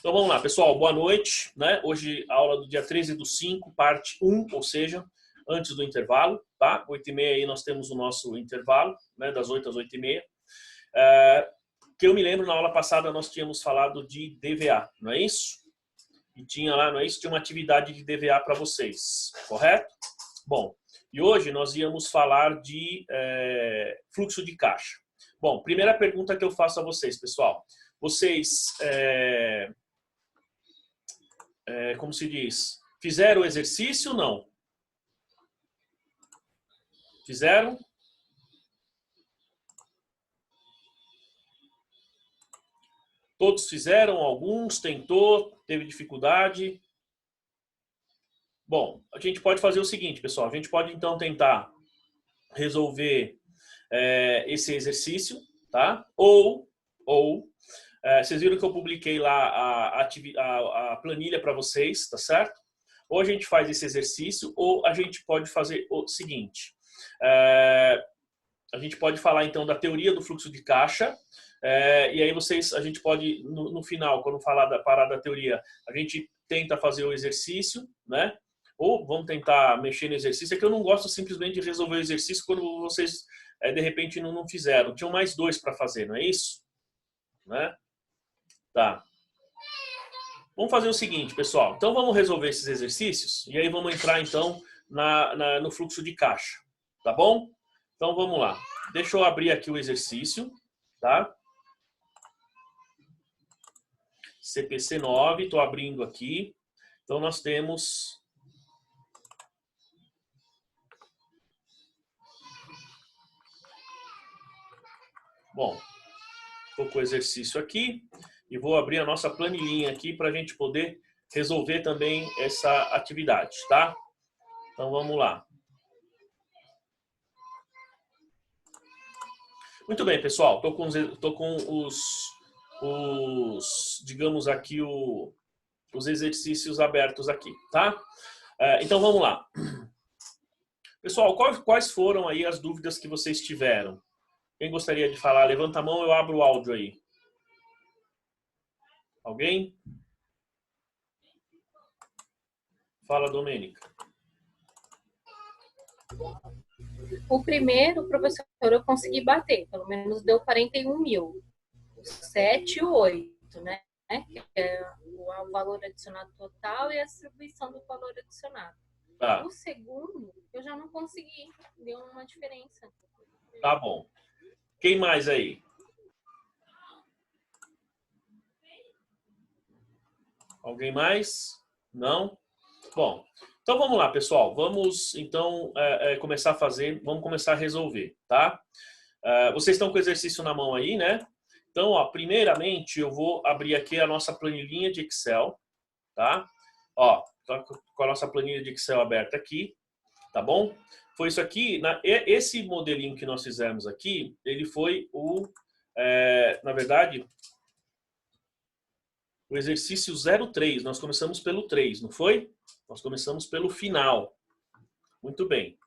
Então vamos lá, pessoal, boa noite, né? Hoje a aula do dia 13/5, parte 1, ou seja, antes do intervalo, tá? 8h30 aí nós temos o nosso intervalo, né? Das 8 às 8h30. Que eu me lembro, na aula passada nós tínhamos falado de DVA, não é isso? E tinha lá, não é isso? Tinha uma atividade de DVA para vocês, correto? Bom, e hoje nós íamos falar de fluxo de caixa. Bom, primeira pergunta que eu faço a vocês, pessoal. Vocês, como se diz, fizeram o exercício ou não? Fizeram? Todos fizeram? Alguns tentou, teve dificuldade? Bom, a gente pode fazer o seguinte, pessoal. A gente pode então tentar resolver esse exercício, tá? Ou vocês viram que eu publiquei lá a planilha para vocês, tá certo? Ou a gente faz esse exercício, ou a gente pode fazer o seguinte. A gente pode falar então da teoria do fluxo de caixa, e aí a gente pode, no final, quando falar da parada da teoria, a gente tenta fazer o exercício, né? Ou vamos tentar mexer no exercício. É que eu não gosto simplesmente de resolver o exercício quando vocês, de repente, não fizeram. Tinham mais 2 para fazer, não é isso? Né? Tá. Vamos fazer o seguinte, pessoal. Então, vamos resolver esses exercícios e aí vamos entrar, então, no fluxo de caixa. Tá bom? Então, vamos lá. Deixa eu abrir aqui o exercício, tá? CPC 9, estou abrindo aqui. Então, nós temos... Bom, estou com o exercício aqui e vou abrir a nossa planilhinha aqui para a gente poder resolver também essa atividade, tá? Então, vamos lá. Muito bem, pessoal. Estou com digamos aqui, os exercícios abertos aqui, tá? Então, vamos lá. Pessoal, quais foram aí as dúvidas que vocês tiveram? Quem gostaria de falar? Levanta a mão, eu abro o áudio aí. Alguém? Fala, Domênica. O primeiro, professor, eu consegui bater. Pelo menos deu 41 mil. O 7 e o 8, né? Que é o valor adicionado total e a distribuição do valor adicionado. Tá. O segundo, eu já não consegui. Deu uma diferença. Tá bom. Quem mais aí? Alguém mais? Não? Bom, então vamos lá, pessoal. Vamos então começar a fazer, vamos começar a resolver, tá? Vocês estão com o exercício na mão aí, né? Então, ó, primeiramente eu vou abrir aqui a nossa planilhinha de Excel, tá? Ó, tô com a nossa planilha de Excel aberta aqui, tá bom? Foi isso aqui, esse modelinho que nós fizemos aqui, ele foi na verdade, o exercício 03. Nós começamos pelo 3, não foi? Nós começamos pelo final. Muito bem.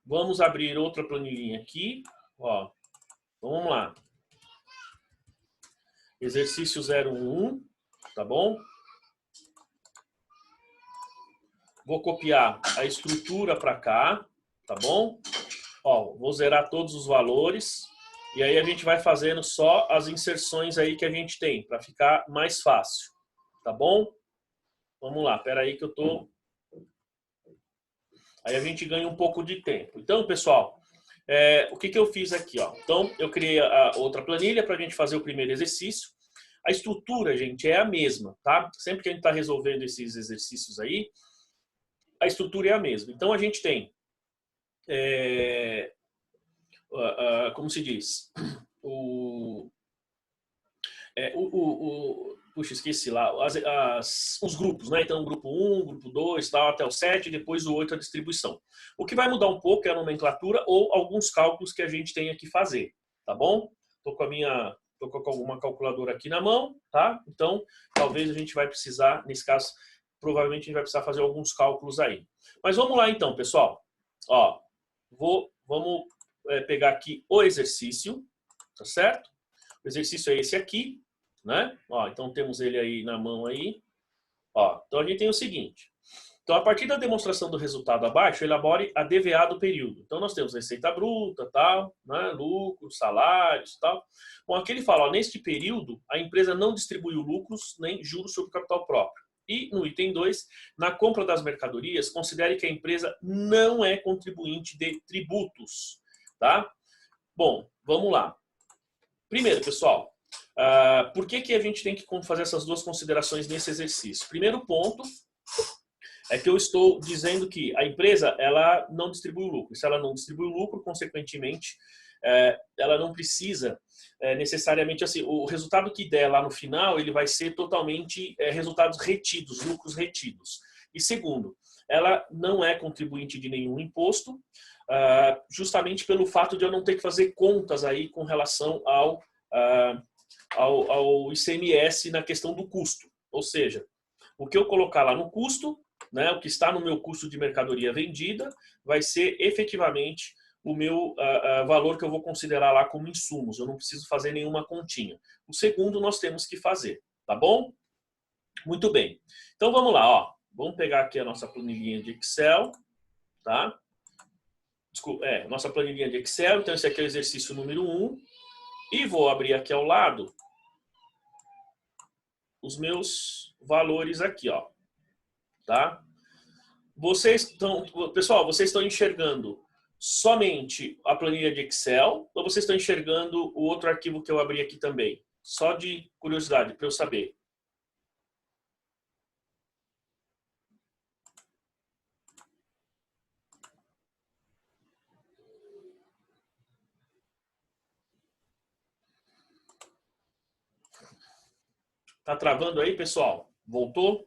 Vamos abrir outra planilhinha aqui. Ó, então vamos lá. Exercício 01, tá bom? Vou copiar a estrutura para cá, tá bom? Ó, vou zerar todos os valores. E aí a gente vai fazendo só as inserções aí que a gente tem, para ficar mais fácil. Tá bom? Vamos lá, espera aí que eu tô... Aí a gente ganha um pouco de tempo. Então, pessoal, o que eu fiz aqui? Ó? Então, eu criei a outra planilha para a gente fazer o primeiro exercício. A estrutura, gente, é a mesma, tá? Sempre que a gente está resolvendo esses exercícios aí, a estrutura é a mesma. Então, a gente tem... como se diz? Puxa, esqueci lá. Os grupos, né? Então, grupo 1, grupo 2, tal, até o 7, e depois o 8, a distribuição. O que vai mudar um pouco é a nomenclatura ou alguns cálculos que a gente tem que fazer, tá bom? Tô com alguma calculadora aqui na mão, tá? Então, talvez a gente vai precisar, nesse caso, provavelmente a gente vai precisar fazer alguns cálculos aí. Mas vamos lá então, pessoal. Ó, vamos pegar aqui o exercício, tá certo? O exercício é esse aqui, né? Ó, então temos ele aí na mão aí. Ó, então a gente tem o seguinte. Então, a partir da demonstração do resultado abaixo, elabore a DVA do período. Então, nós temos receita bruta, tal, né, lucros, salários, tal. Bom, aqui ele fala, ó, neste período, a empresa não distribuiu lucros nem juros sobre o capital próprio. E no item 2, na compra das mercadorias, considere que a empresa não é contribuinte de tributos, tá? Bom, vamos lá. Primeiro, pessoal, por que a gente tem que fazer essas duas considerações nesse exercício? Primeiro ponto é que eu estou dizendo que a empresa ela não distribui o lucro. Se ela não distribui o lucro, consequentemente, ela não precisa necessariamente assim. O resultado que der lá no final ele vai ser totalmente resultados retidos, lucros retidos. E segundo, ela não é contribuinte de nenhum imposto, justamente pelo fato de eu não ter que fazer contas aí com relação ao ICMS na questão do custo. Ou seja, o que eu colocar lá no custo, né, o que está no meu custo de mercadoria vendida, vai ser efetivamente o meu valor que eu vou considerar lá como insumos. Eu não preciso fazer nenhuma continha. O segundo nós temos que fazer, tá bom? Muito bem. Então vamos lá, ó. Vamos pegar aqui a nossa planilhinha de Excel, tá? Desculpa, nossa planilhinha de Excel. Então esse aqui é o exercício número 1. E vou abrir aqui ao lado os meus valores aqui, ó. Tá? Pessoal, vocês estão enxergando somente a planilha de Excel ou vocês estão enxergando o outro arquivo que eu abri aqui também? Só de curiosidade, para eu saber. Tá travando aí, pessoal? Voltou?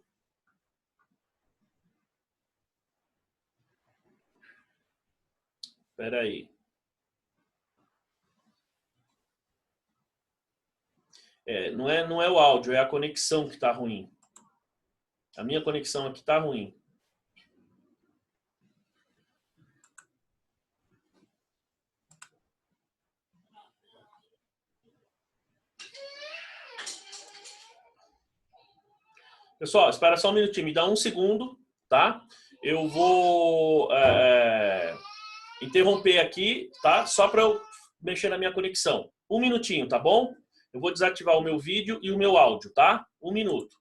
Espera aí. Não é o áudio, é a conexão que está ruim. A minha conexão aqui está ruim. Pessoal, espera só um minutinho, me dá um segundo, tá? Eu vou interromper aqui, tá? Só para eu mexer na minha conexão. Um minutinho, tá bom? Eu vou desativar o meu vídeo e o meu áudio, tá? Um minuto.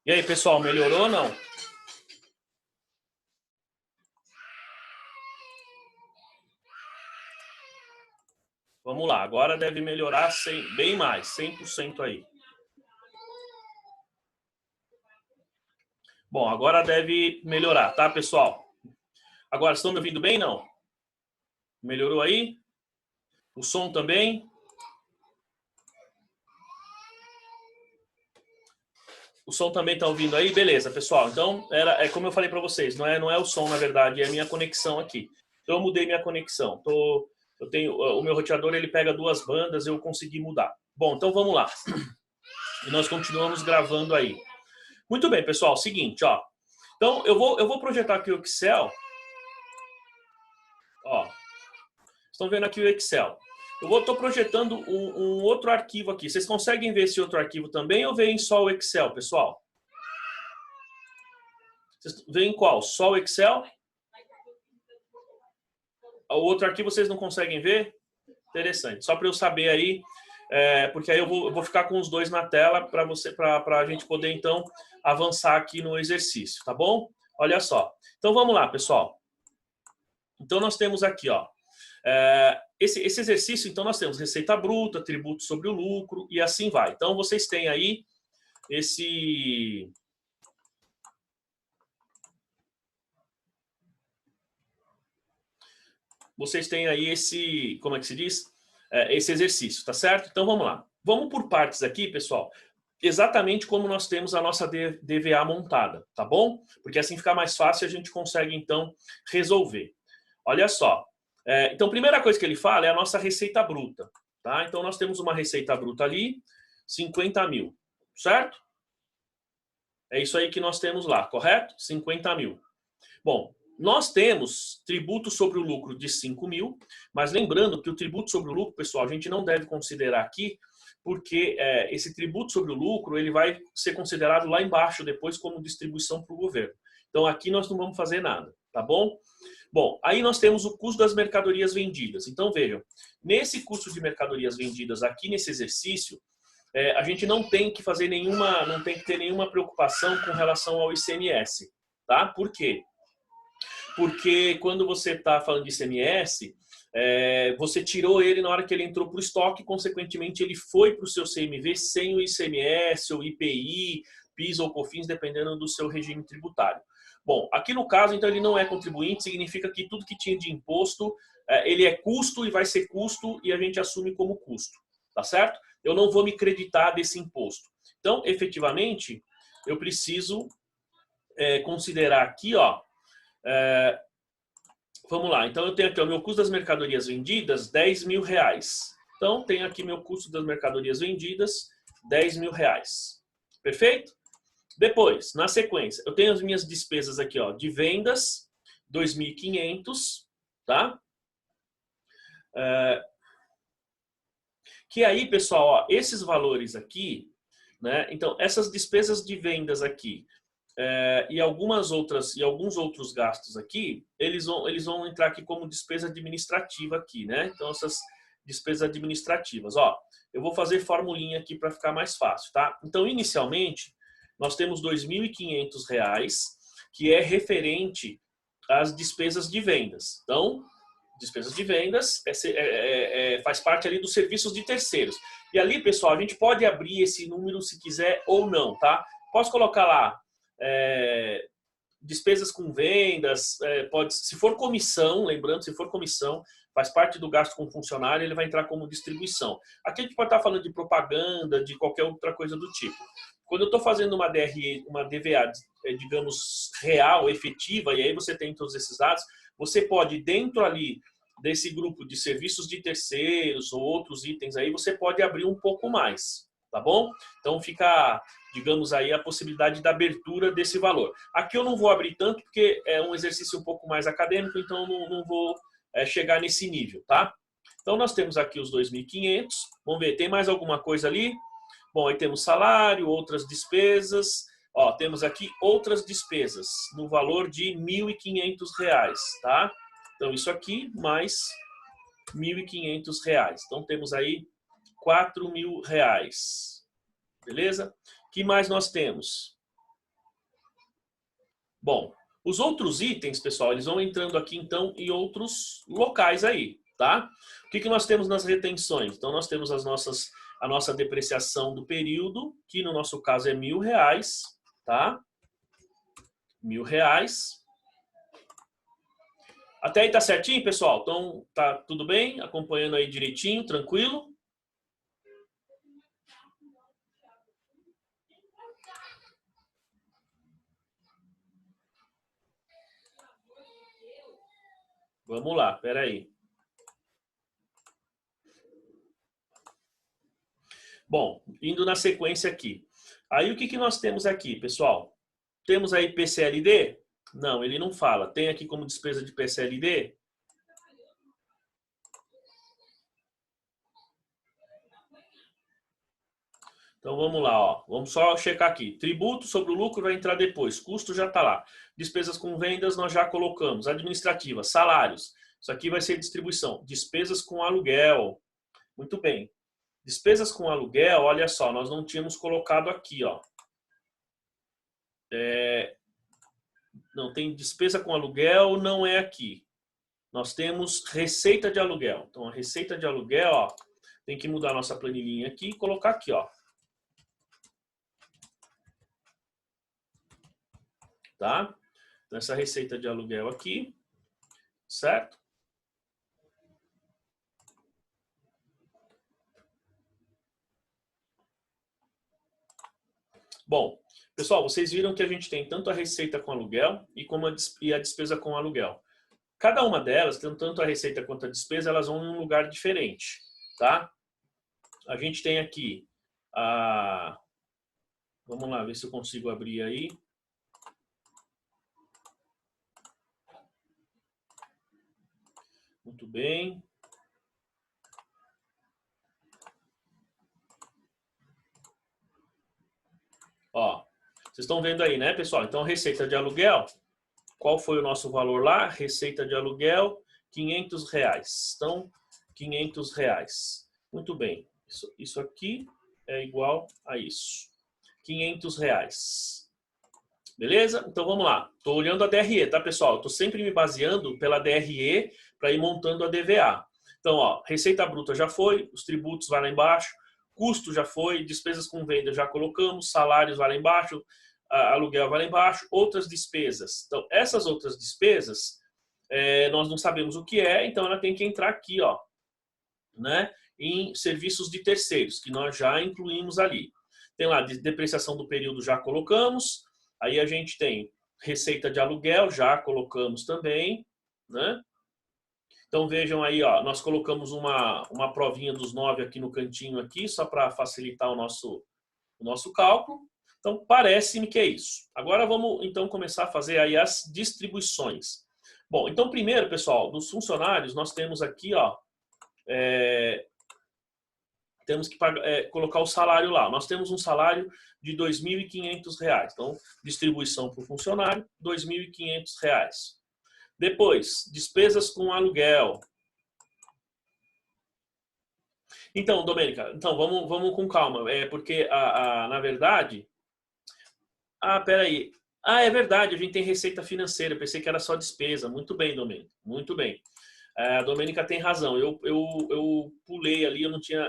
E aí, pessoal, melhorou ou não? Vamos lá, agora deve melhorar bem mais, 100% aí. Bom, agora deve melhorar, tá, pessoal? Agora, estão me ouvindo bem, não? Melhorou aí? O som também? O som também está ouvindo aí? Beleza, pessoal. Então, como eu falei para vocês, não é o som, na verdade, é a minha conexão aqui. Então, eu mudei minha conexão. Eu tenho o meu roteador, ele pega 2 bandas, eu consegui mudar. Bom, então vamos lá. E nós continuamos gravando aí. Muito bem, pessoal. Seguinte, ó. Então, eu vou projetar aqui o Excel. Ó, estão vendo aqui o Excel. Eu estou projetando um outro arquivo aqui. Vocês conseguem ver esse outro arquivo também ou veem só o Excel, pessoal? Vocês veem qual? Só o Excel? O outro arquivo vocês não conseguem ver? Interessante. Só para eu saber aí, porque aí eu vou ficar com os dois na tela para a gente poder, então, avançar aqui no exercício, tá bom? Olha só. Então, vamos lá, pessoal. Então, nós temos aqui, ó, esse exercício, então, nós temos receita bruta, tributo sobre o lucro e assim vai. Então, vocês têm aí esse... Vocês têm aí esse, como é que se diz? Esse exercício, tá certo? Então, vamos lá. Vamos por partes aqui, pessoal. Exatamente como nós temos a nossa DVA montada, tá bom? Porque assim fica mais fácil e a gente consegue, então, resolver. Olha só. Então, a primeira coisa que ele fala é a nossa receita bruta, tá? Então, nós temos uma receita bruta ali, 50 mil, certo? É isso aí que nós temos lá, correto? 50 mil. Bom, nós temos tributo sobre o lucro de 5 mil, mas lembrando que o tributo sobre o lucro, pessoal, a gente não deve considerar aqui, porque esse tributo sobre o lucro ele vai ser considerado lá embaixo depois como distribuição para o governo. Então aqui nós não vamos fazer nada, tá bom? Bom, aí nós temos o custo das mercadorias vendidas. Então vejam, nesse custo de mercadorias vendidas aqui nesse exercício, a gente não tem que fazer não tem que ter nenhuma preocupação com relação ao ICMS, tá? Por quê? Porque quando você está falando de ICMS, você tirou ele na hora que ele entrou para o estoque, consequentemente ele foi para o seu CMV sem o ICMS ou IPI, PIS ou COFINS, dependendo do seu regime tributário. Bom, aqui no caso, então, ele não é contribuinte, significa que tudo que tinha de imposto, ele é custo e vai ser custo e a gente assume como custo, tá certo? Eu não vou me creditar desse imposto. Então, efetivamente, eu preciso considerar aqui, ó, vamos lá, então eu tenho aqui o meu custo das mercadorias vendidas, 10 mil reais. Então, tenho aqui meu custo das mercadorias vendidas, 10 mil reais. Perfeito? Depois, na sequência, eu tenho as minhas despesas aqui, ó, de vendas, 2.500, tá? Que aí, pessoal, ó, esses valores aqui, né? Então, essas despesas de vendas aqui, e alguns outros gastos aqui, eles vão entrar aqui como despesa administrativa aqui, né? Então, essas despesas administrativas, ó, eu vou fazer formulinha aqui para ficar mais fácil, tá? Então, inicialmente, nós temos R$ 2.500, que é referente às despesas de vendas. Então, despesas de vendas faz parte ali dos serviços de terceiros. E ali, pessoal, a gente pode abrir esse número se quiser ou não, tá? Posso colocar lá despesas com vendas, se for comissão, lembrando, se for comissão, faz parte do gasto com funcionário, ele vai entrar como distribuição. Aqui a gente pode estar falando de propaganda, de qualquer outra coisa do tipo. Quando eu estou fazendo uma DVA, digamos, real, efetiva, e aí você tem todos esses dados, você pode, dentro ali desse grupo de serviços de terceiros ou outros itens aí, você pode abrir um pouco mais, tá bom? Então fica, digamos aí, a possibilidade da abertura desse valor. Aqui eu não vou abrir tanto porque é um exercício um pouco mais acadêmico, então não vou chegar nesse nível, tá? Então nós temos aqui os 2.500. Vamos ver, tem mais alguma coisa ali? Bom, aí temos salário, outras despesas. Ó, temos aqui outras despesas no valor de R$ 1.500, tá? Então isso aqui mais R$ 1.500. Então temos aí R$ 4.000. Beleza? O que mais nós temos? Bom, os outros itens, pessoal, eles vão entrando aqui, então, em outros locais aí, tá? O que nós temos nas retenções? Então, nós temos a nossa depreciação do período, que no nosso caso é R$ 1.000, tá? R$ 1.000. Até aí tá certinho, pessoal? Então, tá tudo bem? Acompanhando aí direitinho, tranquilo? Vamos lá, peraí. Bom, indo na sequência aqui. Aí o que nós temos aqui, pessoal? Temos aí PCLD? Não, ele não fala. Tem aqui como despesa de PCLD? Então vamos lá, ó. Vamos só checar aqui. Tributo sobre o lucro vai entrar depois. Custo já está lá. Despesas com vendas nós já colocamos. Administrativa, salários. Isso aqui vai ser distribuição. Despesas com aluguel. Muito bem. Despesas com aluguel, olha só, nós não tínhamos colocado aqui, ó. Não tem despesa com aluguel, não é aqui. Nós temos receita de aluguel. Então a receita de aluguel, ó, tem que mudar a nossa planilhinha aqui e colocar aqui, ó. Tá? Então, essa receita de aluguel aqui, certo? Bom, pessoal, vocês viram que a gente tem tanto a receita com aluguel e a despesa com aluguel. Cada uma delas, tanto a receita quanto a despesa, elas vão em um lugar diferente, tá? A gente tem aqui a... Vamos lá, ver se eu consigo abrir aí. Muito bem. Ó, vocês estão vendo aí, né, pessoal? Então, receita de aluguel, qual foi o nosso valor lá? Receita de aluguel, R$500. Então, R$500. Muito bem. Isso aqui é igual a isso. R$500. Beleza? Então, vamos lá. Estou olhando a DRE, tá, pessoal? Estou sempre me baseando pela DRE para ir montando a DVA. Então, ó, receita bruta já foi, os tributos vai lá embaixo, custo já foi, despesas com venda já colocamos, salários vai lá embaixo, aluguel vai lá embaixo, outras despesas. Então, essas outras despesas, nós não sabemos o que é, então ela tem que entrar aqui, ó, né, em serviços de terceiros, que nós já incluímos ali. Tem lá, depreciação do período já colocamos, aí a gente tem receita de aluguel, já colocamos também, né? Então vejam aí, ó, nós colocamos uma provinha dos 9 aqui no cantinho aqui, só para facilitar o nosso cálculo. Então parece-me que é isso. Agora vamos então começar a fazer aí as distribuições. Bom, então primeiro, pessoal, dos funcionários nós temos aqui, ó, temos que colocar o salário lá. Nós temos um salário de R$2.500. Então, distribuição para o funcionário, R$2.500. Depois, despesas com aluguel. Então, Domênica, então vamos com calma. Porque, na verdade... peraí. É verdade, a gente tem receita financeira. Eu pensei que era só despesa. Muito bem, Domênica. Muito bem. A Domênica tem razão. Eu pulei ali, eu não tinha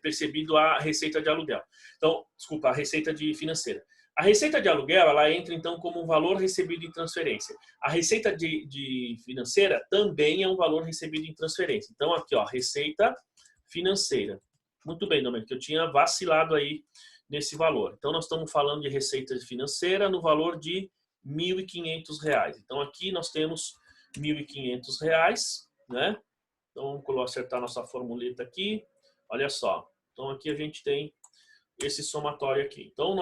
percebido a receita de aluguel. Então, desculpa, a receita financeira. A receita de aluguel, ela entra então como um valor recebido em transferência. A receita de financeira também é um valor recebido em transferência. Então, aqui, ó, receita financeira. Muito bem, Domênico, eu tinha vacilado aí nesse valor. Então, nós estamos falando de receita financeira no valor de R$1.500. Então, aqui nós temos R$1.500, né? Então, vamos acertar nossa formuleta aqui. Olha só. Então, aqui a gente tem esse somatório aqui. Então,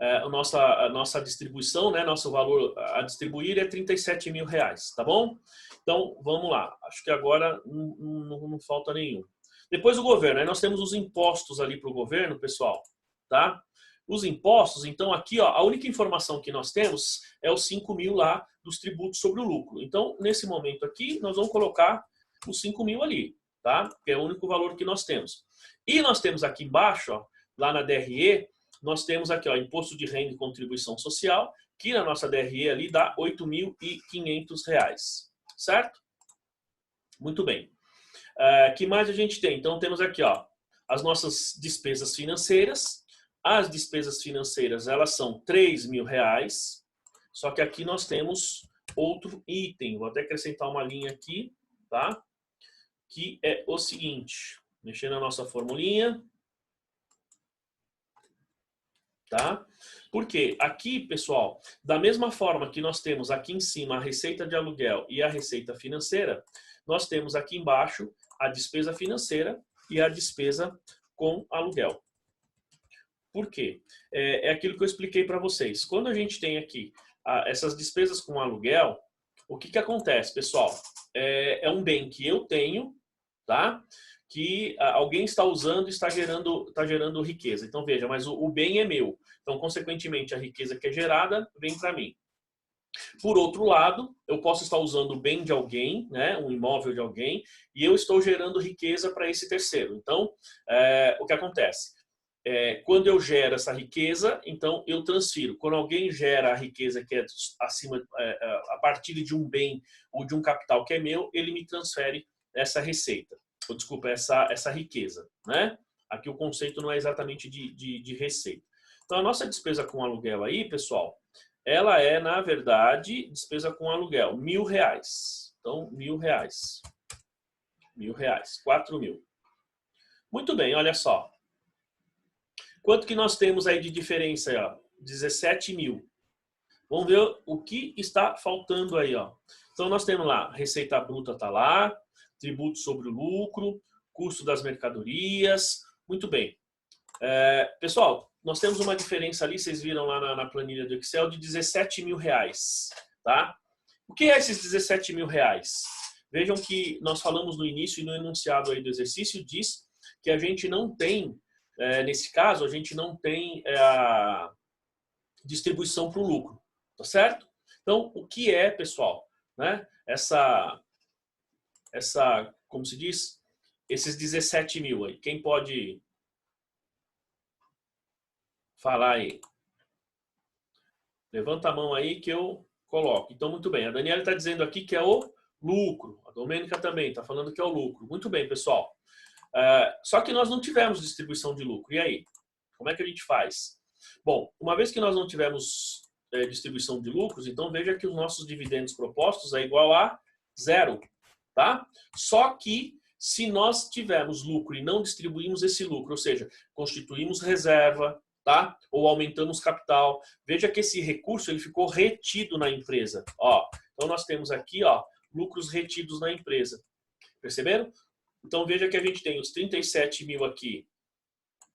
a nossa distribuição, né, nosso valor a distribuir é R$37.000, tá bom? Então, vamos lá. Acho que agora não falta nenhum. Depois o governo. Aí nós temos os impostos ali para o governo, pessoal, tá? Os impostos, então aqui, ó, a única informação que nós temos é os 5.000 lá dos tributos sobre o lucro. Então, nesse momento aqui, nós vamos colocar os 5.000 ali, tá? Que é o único valor que nós temos. E nós temos aqui embaixo, ó, lá na DRE, nós temos aqui, ó, imposto de renda e contribuição social, que na nossa DRE ali dá R$8.500, certo? Muito bem. Que mais a gente tem? Então temos aqui, ó, as nossas despesas financeiras. As despesas financeiras, elas são R$3.000, só que aqui nós temos outro item. Vou até acrescentar uma linha aqui, tá? Que é o seguinte, mexendo na nossa formulinha. Tá? Porque aqui, pessoal, da mesma forma que nós temos aqui em cima a receita de aluguel e a receita financeira, nós temos aqui embaixo a despesa financeira e a despesa com aluguel. Por quê? É aquilo que eu expliquei para vocês. Quando a gente tem aqui essas despesas com aluguel, o que acontece, pessoal? É um bem que eu tenho, tá? Que alguém está usando e está gerando riqueza. Então, veja, mas o bem é meu. Então, consequentemente, a riqueza que é gerada vem para mim. Por outro lado, eu posso estar usando o bem de alguém, né, um imóvel de alguém, e eu estou gerando riqueza para esse terceiro. Então, o que acontece? Quando eu gero essa riqueza, então eu transfiro. Quando alguém gera a riqueza que é acima, a partir de um bem ou de um capital que é meu, ele me transfere essa receita, ou desculpa, essa riqueza, né? Aqui o conceito não é exatamente de receita. Então a nossa despesa com aluguel aí, pessoal, ela é, na verdade, despesa com aluguel, R$1.000. Então, R$1.000. R$1.000, 4.000. Muito bem, olha só. Quanto que nós temos aí de diferença aí, ó? 17.000. Vamos ver o que está faltando aí, ó. Então nós temos lá, receita bruta está lá, tributo sobre o lucro, custo das mercadorias. Muito bem. Pessoal, nós temos uma diferença ali, vocês viram lá na planilha do Excel, de R$17.000, tá? O que é esses R$17.000? Vejam que nós falamos no início e no enunciado aí do exercício diz que a gente não tem, nesse caso, a gente não tem a distribuição para o lucro, tá certo? Então, o que é, pessoal, né? Como se diz, esses 17.000 aí, quem pode falar aí? Levanta a mão aí que eu coloco. Então, muito bem. A Daniela está dizendo aqui que é o lucro. A Domênica também está falando que é o lucro. Muito bem, pessoal. Só que nós não tivemos distribuição de lucro. E aí? Como é que a gente faz? Bom, uma vez que nós não tivemos distribuição de lucros, então veja que os nossos dividendos propostos é igual a zero. Tá? Só que se nós tivermos lucro e não distribuímos esse lucro, ou seja, constituímos reserva, tá? Ou aumentamos capital. Veja que esse recurso ele ficou retido na empresa. Ó, então nós temos aqui, ó, lucros retidos na empresa. Perceberam? Então veja que a gente tem os 37.000 aqui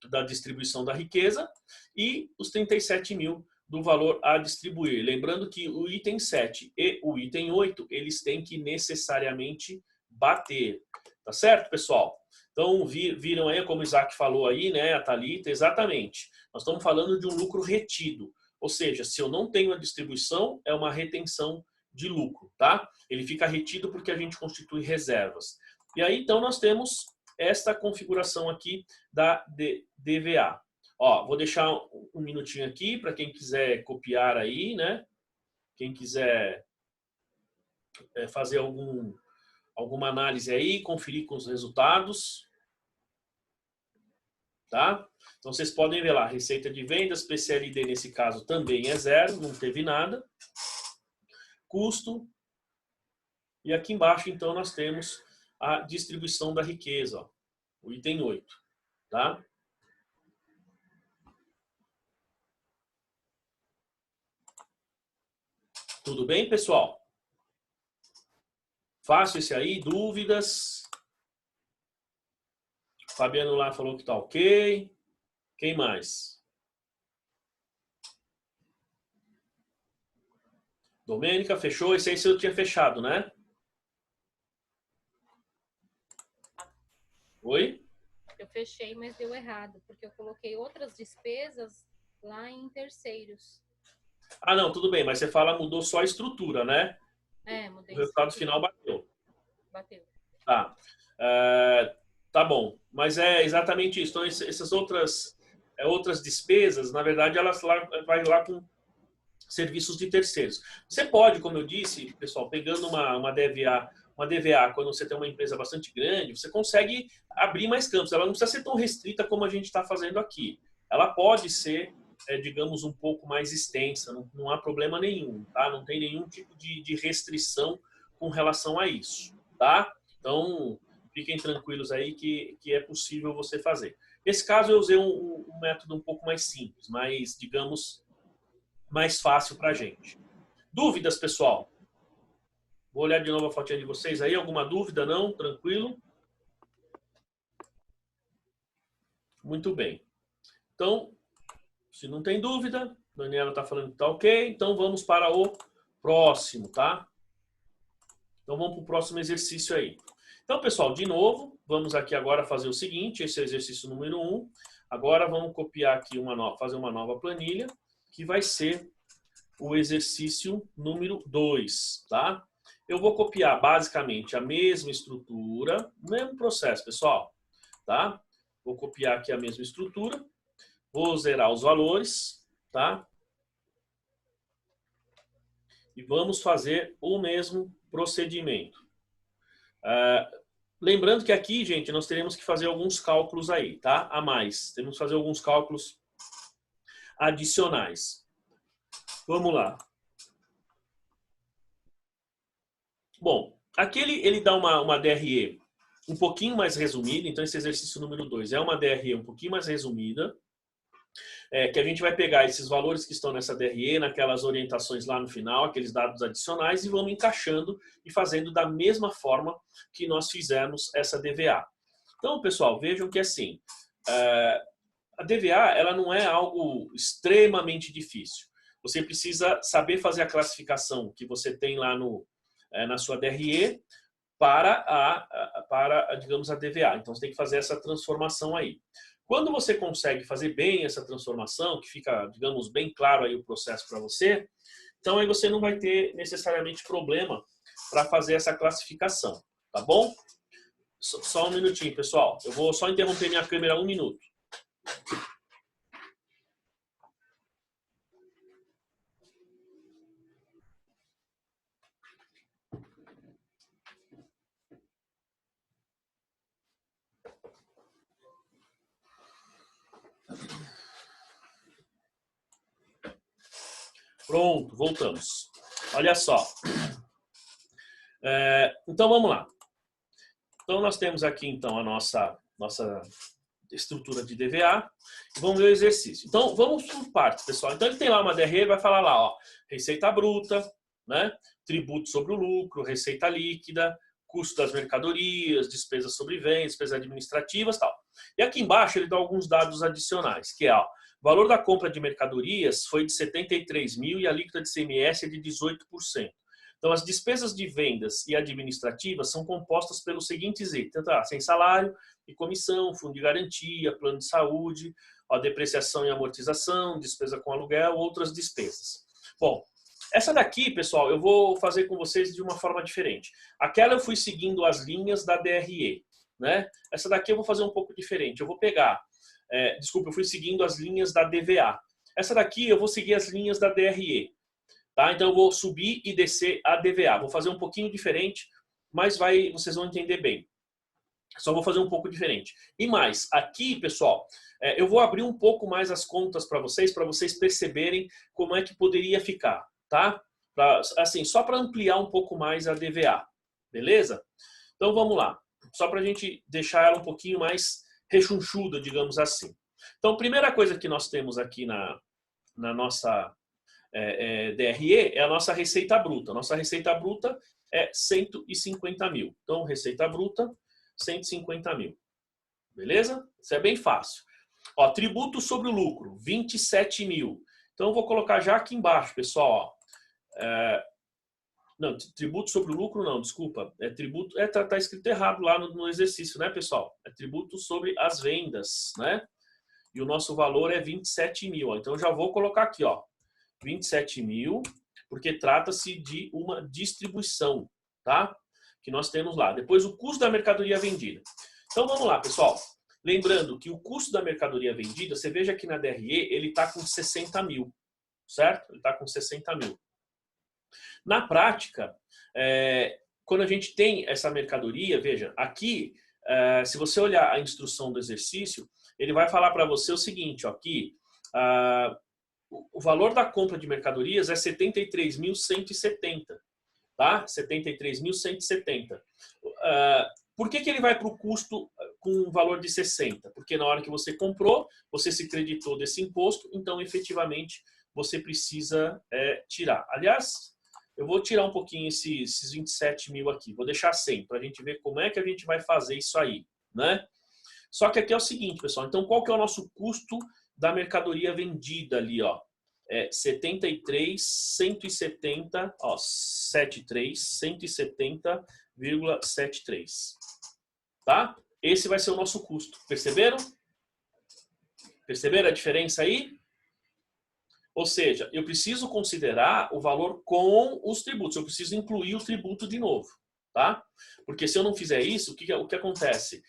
da distribuição da riqueza e os 37.000 do valor a distribuir. Lembrando que o item 7 e o item 8, eles têm que necessariamente bater. Tá certo, pessoal? Então, viram aí, como o Isaac falou aí, né, a Thalita, exatamente. Nós estamos falando de um lucro retido. Ou seja, se eu não tenho a distribuição, é uma retenção de lucro, tá? Ele fica retido porque a gente constitui reservas. E aí, então, nós temos esta configuração aqui da DVA. Ó, vou deixar um minutinho aqui para quem quiser copiar aí, né? Quem quiser fazer alguma análise aí, conferir com os resultados. Tá? Então, vocês podem ver lá, receita de vendas, PCLD nesse caso também é zero, não teve nada. Custo. E aqui embaixo, então, nós temos a distribuição da riqueza, ó, o item 8. Tá? Tudo bem, pessoal? Fácil esse aí? Dúvidas? Fabiano lá falou que tá ok. Quem mais? Domênica, fechou? Esse aí eu tinha fechado, né? Oi? Eu fechei, mas deu errado, porque eu coloquei outras despesas lá em terceiros. Ah, não, tudo bem, mas você fala mudou só a estrutura, né? Mudei O resultado final bateu. Bateu. Tá. Tá bom. Mas é exatamente isso. Então, essas outras despesas, na verdade, elas vai lá com serviços de terceiros. Você pode, como eu disse, pessoal, pegando uma DVA, quando você tem uma empresa bastante grande, você consegue abrir mais campos. Ela não precisa ser tão restrita como a gente está fazendo aqui. Ela pode ser, digamos, um pouco mais extensa, não há problema nenhum, tá? Não tem nenhum tipo de restrição com relação a isso, tá? Então, fiquem tranquilos aí que é possível você fazer. Nesse caso, eu usei um método um pouco mais simples, mais, digamos, mais fácil para a gente. Dúvidas, pessoal? Vou olhar de novo a fotinha de vocês aí. Alguma dúvida? Não? Tranquilo? Muito bem. Então, Se não tem dúvida, a Daniela está falando que está ok, então vamos para o próximo, tá? Então vamos para o próximo exercício aí. Então, pessoal, de novo, vamos aqui agora fazer o seguinte, esse é o exercício número 1. Agora vamos copiar aqui fazer uma nova planilha, que vai ser o exercício número 2, tá? Eu vou copiar basicamente a mesma estrutura, o mesmo processo, pessoal, tá? Vou copiar aqui a mesma estrutura, vou zerar os valores, tá? E vamos fazer o mesmo procedimento. Lembrando que aqui, gente, nós teremos que fazer alguns cálculos aí, tá? A mais. Temos que fazer alguns cálculos adicionais. Vamos lá. Bom, aqui ele dá uma DRE um pouquinho mais resumida, então esse exercício número 2 é uma DRE um pouquinho mais resumida, que a gente vai pegar esses valores que estão nessa DRE, naquelas orientações lá no final, aqueles dados adicionais, e vamos encaixando e fazendo da mesma forma que nós fizemos essa DVA. Então, pessoal, vejam que assim, a DVA ela não é algo extremamente difícil. Você precisa saber fazer a classificação que você tem lá na sua DRE para, digamos, a DVA. Então, você tem que fazer essa transformação aí. Quando você consegue fazer bem essa transformação, que fica, digamos, bem claro aí o processo para você, então aí você não vai ter necessariamente problema para fazer essa classificação, tá bom? Só um minutinho, pessoal. Eu vou só interromper minha câmera 1 minuto. Pronto, voltamos. Olha só. Então, vamos lá. Então, nós temos aqui, então, a nossa estrutura de DVA. Vamos ver o exercício. Então, vamos por partes, pessoal. Então, ele tem lá uma DRE, vai falar lá, ó, receita bruta, né? Tributo sobre o lucro, receita líquida, custo das mercadorias, despesas sobre vendas, despesas administrativas, tal. E aqui embaixo ele dá alguns dados adicionais, que é, ó, o valor da compra de mercadorias foi de 73 mil e a alíquota de ICMS é de 18%. Então, as despesas de vendas e administrativas são compostas pelos seguintes itens, tá? Sem salário e comissão, fundo de garantia, plano de saúde, ó, depreciação e amortização, despesa com aluguel, outras despesas. Bom, essa daqui, pessoal, eu vou fazer com vocês de uma forma diferente. Aquela eu fui seguindo as linhas da DRE, né? Essa daqui eu vou fazer um pouco diferente. Eu vou pegar, eu fui seguindo as linhas da DVA. Essa daqui eu vou seguir as linhas da DRE. Tá? Então eu vou subir e descer a DVA. Vou fazer um pouquinho diferente, mas vocês vão entender bem. Só vou fazer um pouco diferente. E mais, aqui, pessoal, eu vou abrir um pouco mais as contas para vocês perceberem como é que poderia ficar, tá? Assim, só para ampliar um pouco mais a DVA, beleza? Então vamos lá. Só para a gente deixar ela um pouquinho mais rechonchuda, digamos assim. Então, primeira coisa que nós temos aqui na nossa DRE é a nossa receita bruta. Nossa receita bruta é 150 mil. Então, receita bruta, 150 mil. Beleza? Isso é bem fácil. Ó, tributo sobre o lucro, 27 mil. Então, eu vou colocar já aqui embaixo, pessoal. Não, tributo sobre o lucro não, desculpa. Tributo, tá escrito errado lá no exercício, né, pessoal? É tributo sobre as vendas, né? E o nosso valor é 27 mil. Ó. Então, eu já vou colocar aqui, ó. 27 mil, porque trata-se de uma distribuição, tá? Que nós temos lá. Depois, o custo da mercadoria vendida. Então, vamos lá, pessoal. Lembrando que o custo da mercadoria vendida, você veja aqui na DRE, ele está com 60 mil, certo? Ele está com 60 mil. Na prática, quando a gente tem essa mercadoria, veja, aqui, se você olhar a instrução do exercício, ele vai falar para você o seguinte, ó, aqui, o valor da compra de mercadorias é 73.170, tá? 73.170. Por que ele vai para o custo com um valor de 60? Porque na hora que você comprou, você se creditou desse imposto, então efetivamente você precisa tirar. Aliás, eu vou tirar um pouquinho esses 27 mil aqui, vou deixar 100 para a gente ver como é que a gente vai fazer isso aí, né? Só que aqui é o seguinte, pessoal, então qual que é o nosso custo da mercadoria vendida ali, ó. 73.170, ó, 170,73, tá? Esse vai ser o nosso custo. Perceberam? Perceberam a diferença aí? Ou seja, eu preciso considerar o valor com os tributos. Eu preciso incluir o tributo de novo, tá? Porque se eu não fizer isso, o que acontece?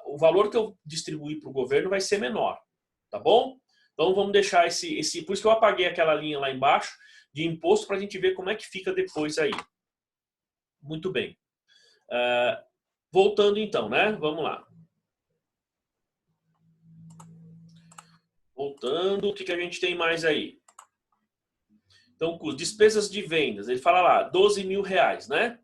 O valor que eu distribuir para o governo vai ser menor, tá bom? Então vamos deixar por isso que eu apaguei aquela linha lá embaixo de imposto para a gente ver como é que fica depois aí. Muito bem. Voltando então, né? Vamos lá. Voltando, o que a gente tem mais aí? Então, despesas de vendas, ele fala lá, 12 mil reais, né?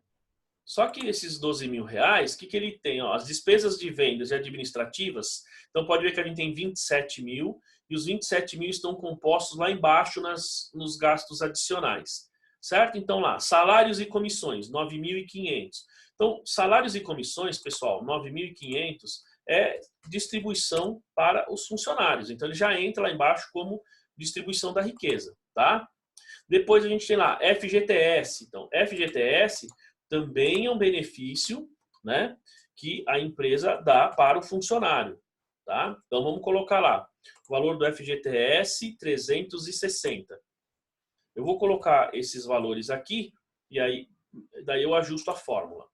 Só que esses 12 mil reais, o que ele tem? Ó, as despesas de vendas e administrativas, então pode ver que a gente tem 27 mil, e os 27 mil estão compostos lá embaixo nos gastos adicionais, certo? Então lá, salários e comissões, 9.500. Então, salários e comissões, pessoal, 9.500 é distribuição para os funcionários. Então, ele já entra lá embaixo como distribuição da riqueza, tá? Depois a gente tem lá FGTS. Então, FGTS também é um benefício, né, que a empresa dá para o funcionário, tá? Então, vamos colocar lá. O valor do FGTS, 360. Eu vou colocar esses valores aqui e aí daí eu ajusto a fórmula.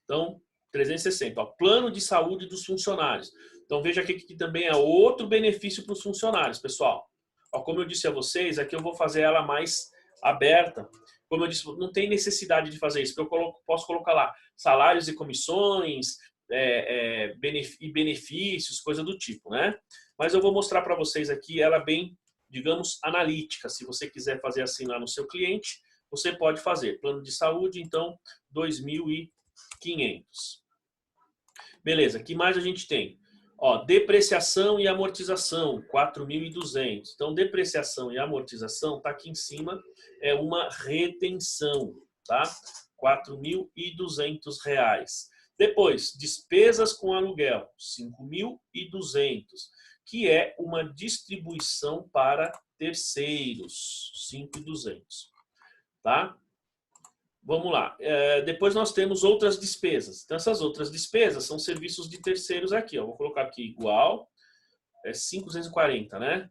Então, 360. Ó, plano de saúde dos funcionários. Então, veja aqui que também é outro benefício para os funcionários, pessoal. Ó, como eu disse a vocês, aqui eu vou fazer ela mais aberta. Como eu disse, não tem necessidade de fazer isso, porque eu posso colocar lá salários e comissões e benefícios, coisa do tipo, né? Mas eu vou mostrar para vocês aqui ela bem, digamos, analítica. Se você quiser fazer assim lá no seu cliente, você pode fazer. Plano de saúde, então, 2.500. Beleza, o que mais a gente tem? Ó, depreciação e amortização, 4.200. Então, depreciação e amortização está aqui em cima, é uma retenção, tá? R$4.200. Depois, despesas com aluguel, 5.200, que é uma distribuição para terceiros, 5.200, tá? Vamos lá. Depois nós temos outras despesas. Então, essas outras despesas são serviços de terceiros aqui. Ó. Vou colocar aqui igual. 5.240, né?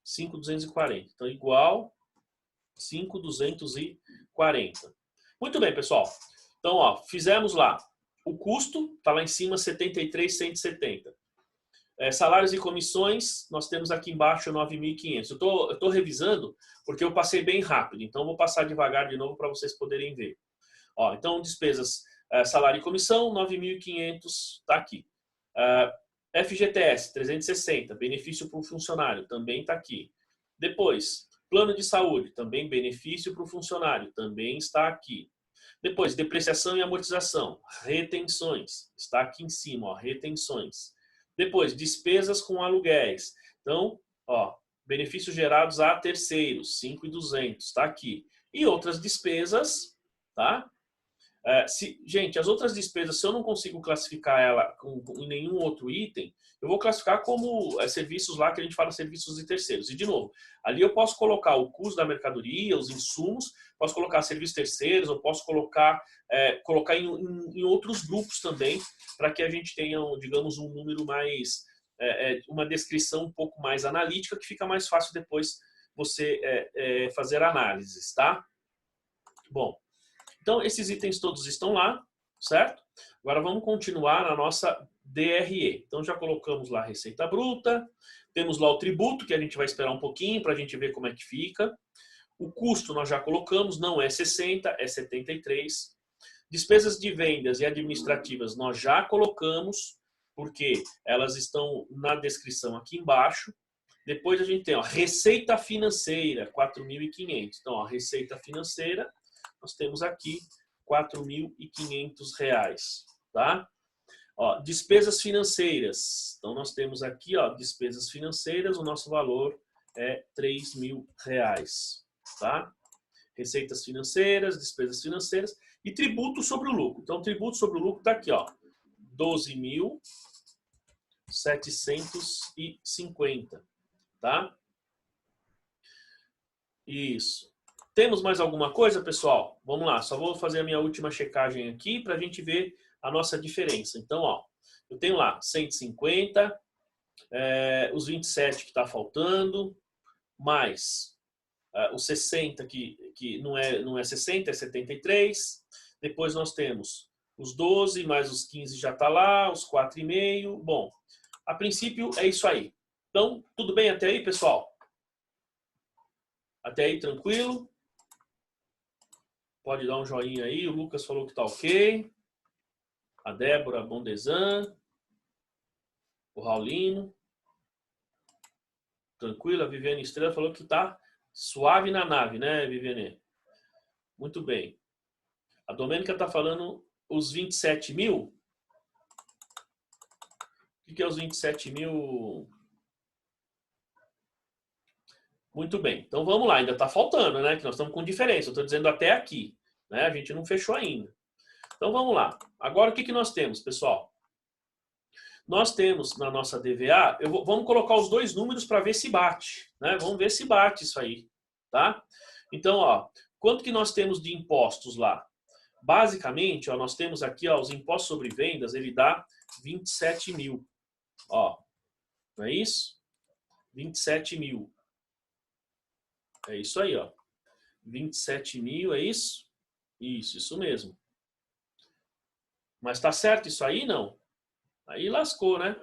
5.240. Então, igual 5.240. Muito bem, pessoal. Então, ó, fizemos lá. O custo está lá em cima, 73.170. Salários e comissões, nós temos aqui embaixo 9.500. Eu estou revisando porque eu passei bem rápido, então vou passar devagar de novo para vocês poderem ver. Ó, então, despesas, salário e comissão, 9.500, está aqui. FGTS, 360, benefício para o funcionário, também está aqui. Depois, plano de saúde, também benefício para o funcionário, também está aqui. Depois, depreciação e amortização, retenções, está aqui em cima, ó, retenções. Depois, despesas com aluguéis. Então, ó, benefícios gerados a terceiros, 5.200, está aqui. E outras despesas, tá? Gente, as outras despesas, se eu não consigo classificar ela em nenhum outro item, eu vou classificar como serviços lá que a gente fala serviços de terceiros. E, de novo, ali eu posso colocar o custo da mercadoria, os insumos, posso colocar serviços terceiros, eu posso colocar em outros grupos também, para que a gente tenha, digamos, um número mais, uma descrição um pouco mais analítica, que fica mais fácil depois você fazer análises, tá? Bom, então esses itens todos estão lá, certo? Agora vamos continuar na nossa DRE. Então já colocamos lá a receita bruta, temos lá o tributo, que a gente vai esperar um pouquinho para a gente ver como é que fica. O custo nós já colocamos, não é 60, é 73. Despesas de vendas e administrativas nós já colocamos, porque elas estão na descrição aqui embaixo. Depois a gente tem, ó, receita financeira, 4.500. Então, ó, receita financeira, nós temos aqui R$4.500, tá? Ó, despesas financeiras. Então, nós temos aqui, ó, despesas financeiras, o nosso valor é R$3.000, tá? Receitas financeiras, despesas financeiras e tributo sobre o lucro. Então, tributo sobre o lucro está aqui, ó, 12.000 750, tá? Isso. Temos mais alguma coisa, pessoal? Vamos lá, só vou fazer a minha última checagem aqui para a gente ver a nossa diferença. Então, ó, eu tenho lá 150, os 27 que está faltando, mais os 60 que não é 60, é 73. Depois nós temos os 12, mais os 15 já está lá, os 4,5. Bom, a princípio é isso aí. Então, tudo bem até aí, pessoal? Até aí, tranquilo? Pode dar um joinha aí. O Lucas falou que tá ok. A Débora Bondesan. O Raulino. Tranquilo. A Viviane Estrela falou que tá suave na nave, né, Viviane? Muito bem. A Domênica tá falando os 27 mil. O que é os 27 mil? Muito bem. Então vamos lá. Ainda tá faltando, né? Que nós estamos com diferença. Eu estou dizendo até aqui. Né? A gente não fechou ainda. Então vamos lá. Agora o que nós temos, pessoal? Nós temos na nossa DVA, vamos colocar os dois números para ver se bate. Né? Vamos ver se bate isso aí. Tá? Então, ó, quanto que nós temos de impostos lá? Basicamente, ó, nós temos aqui ó, os impostos sobre vendas, ele dá 27 mil. Ó, não é isso? 27 mil. É isso aí, ó. 27 mil, é isso? Isso mesmo. Mas tá certo isso aí, não? Aí lascou, né?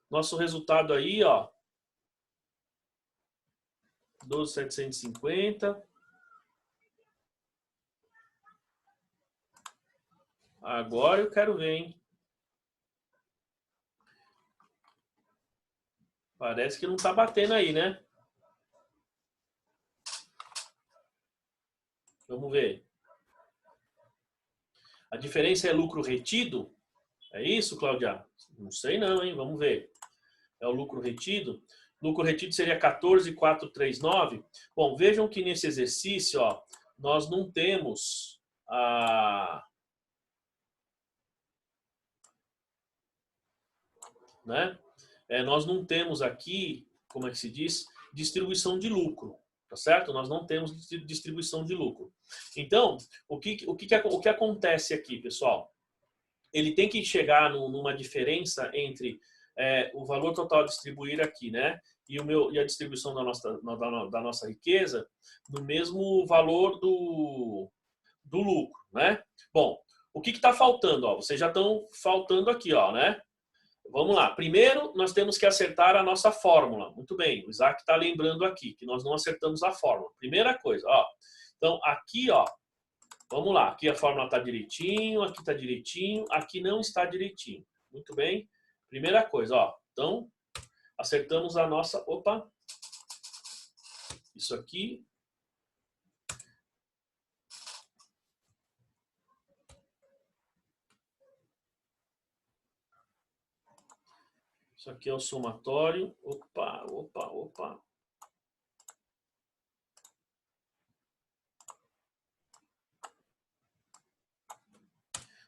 Nosso resultado aí, ó. 12.750. Agora eu quero ver, hein? Parece que não tá batendo aí, né? Vamos ver. A diferença é lucro retido? É isso, Cláudia? Não sei não, hein? Vamos ver. É o lucro retido? Lucro retido seria 14.439. Bom, vejam que nesse exercício, ó, nós não temos né? Nós não temos aqui, como é que se diz, distribuição de lucro, tá certo? Nós não temos distribuição de lucro. Então, o que acontece aqui, pessoal? Ele tem que chegar numa diferença entre o valor total a distribuir aqui, né? E a distribuição da nossa riqueza no mesmo valor do lucro, né? Bom, o que está faltando? Ó, vocês já estão faltando aqui, ó, né? Vamos lá. Primeiro, nós temos que acertar a nossa fórmula. Muito bem, o Isaac está lembrando aqui que nós não acertamos a fórmula. Primeira coisa, ó. Então, aqui, ó, vamos lá. Aqui a fórmula está direitinho, aqui está direitinho, aqui não está direitinho. Muito bem. Primeira coisa, ó. Então, acertamos a nossa... Opa! Isso aqui. Isso aqui é o somatório. Opa, opa, opa.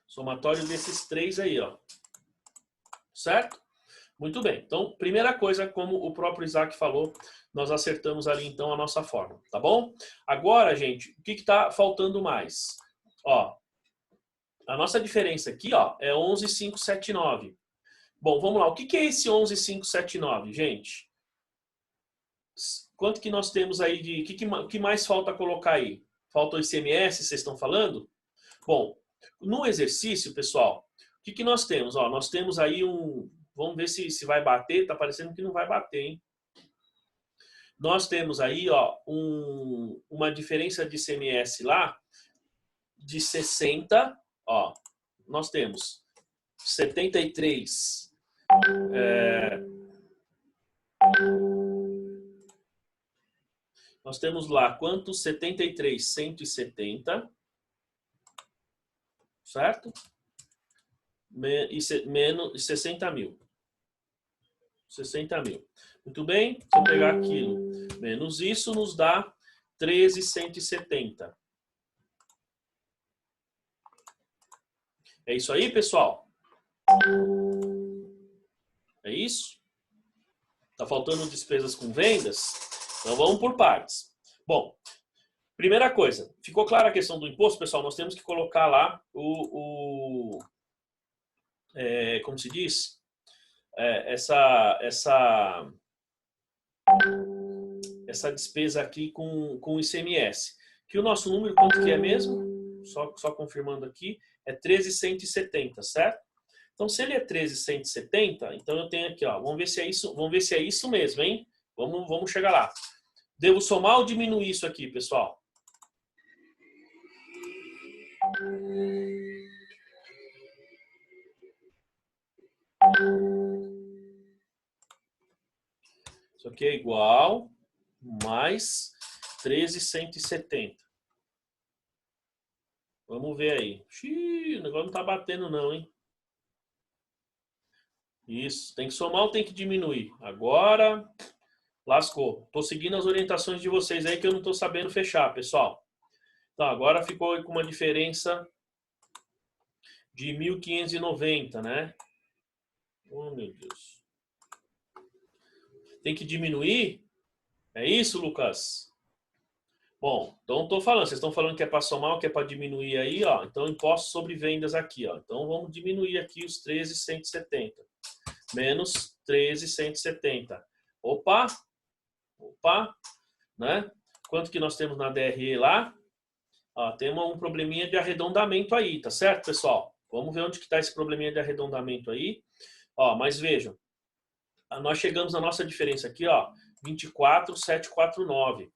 Somatório desses três aí, ó. Certo? Muito bem. Então, primeira coisa, como o próprio Isaac falou, nós acertamos ali, então, a nossa fórmula. Tá bom? Agora, gente, o que está faltando mais? Ó, a nossa diferença aqui, ó, é 11.579. Bom, vamos lá. O que é esse 11.579, gente? Quanto que nós temos aí de... O que mais falta colocar aí? Falta o ICMS, vocês estão falando? Bom, no exercício, pessoal, o que nós temos? Ó, nós temos aí um... Vamos ver se vai bater. Tá parecendo que não vai bater, hein? Nós temos aí, ó, uma diferença de ICMS lá de 60. Ó, nós temos 73. Nós temos lá quanto? 73.170. Certo? Menos 60 mil. 60 mil. Muito bem. Se eu pegar aquilo menos isso, nos dá 13.170. É isso aí, pessoal? É isso? Tá faltando despesas com vendas? Então vamos por partes. Bom, primeira coisa, ficou clara a questão do imposto, pessoal? Nós temos que colocar lá como se diz? Essa despesa aqui com o ICMS. Que o nosso número, quanto que é mesmo? Só confirmando aqui, é 13.170, certo? Então, se ele é 13.170, então eu tenho aqui, ó, vamos ver se é isso mesmo, hein? Vamos chegar lá. Devo somar ou diminuir isso aqui, pessoal? Isso aqui é igual mais 13.170. Vamos ver aí. Xiii, o negócio não tá batendo não, hein? Isso. Tem que somar ou tem que diminuir? Agora, lascou. Tô seguindo as orientações de vocês aí que eu não tô sabendo fechar, pessoal. Então, agora ficou com uma diferença de 1.590, né? Oh, meu Deus. Tem que diminuir? É isso, Lucas? Bom, então estou falando, vocês estão falando que é para somar ou que é para diminuir aí, ó. Então, imposto sobre vendas aqui, ó. Então, vamos diminuir aqui os 13.170. Menos 13.170. Opa! Opa! Né? Quanto que nós temos na DRE lá? Ó, tem um probleminha de arredondamento aí, tá certo, pessoal? Vamos ver onde que está esse probleminha de arredondamento aí. Ó, mas vejam, nós chegamos na nossa diferença aqui, ó, 24.749.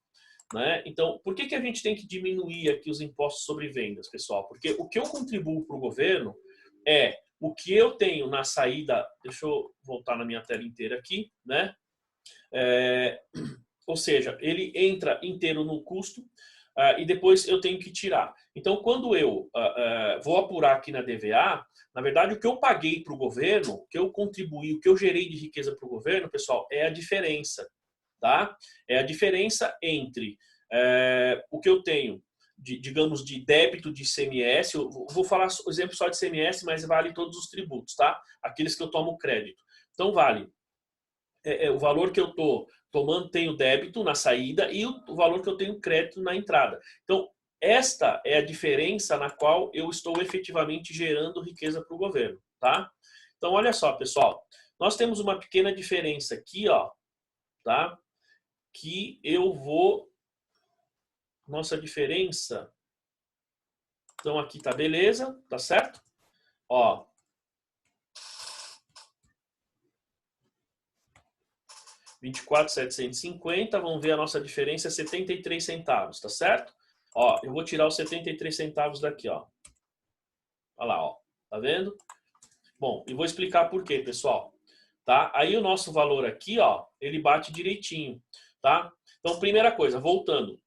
Né? Então, por que a gente tem que diminuir aqui os impostos sobre vendas, pessoal? Porque o que eu contribuo para o governo é o que eu tenho na saída. Deixa eu voltar na minha tela inteira aqui, né? Ou seja, ele entra inteiro no custo e depois eu tenho que tirar. Então, quando eu vou apurar aqui na DVA, na verdade, o que eu paguei para o governo, o que eu contribuí, o que eu gerei de riqueza para o governo, pessoal, é a diferença. Tá? É a diferença entre o que eu tenho, digamos, de débito de ICMS. Eu vou falar o exemplo só de ICMS, mas vale todos os tributos, tá? Aqueles que eu tomo crédito. Então, vale o valor que eu estou tomando, tenho débito na saída e o valor que eu tenho crédito na entrada. Então, esta é a diferença na qual eu estou efetivamente gerando riqueza para o governo, tá? Então, olha só, pessoal. Nós temos uma pequena diferença aqui, ó, tá? Que eu vou... Nossa diferença... Então, aqui tá beleza, tá certo? Ó. R$24.750, vamos ver a nossa diferença é 73 centavos, tá certo? Ó, eu vou tirar os 73 centavos daqui, ó. Olha lá, ó. Tá vendo? Bom, e vou explicar por quê, pessoal. Tá? Aí o nosso valor aqui, ó, ele bate direitinho, tá? Então, primeira coisa, voltando.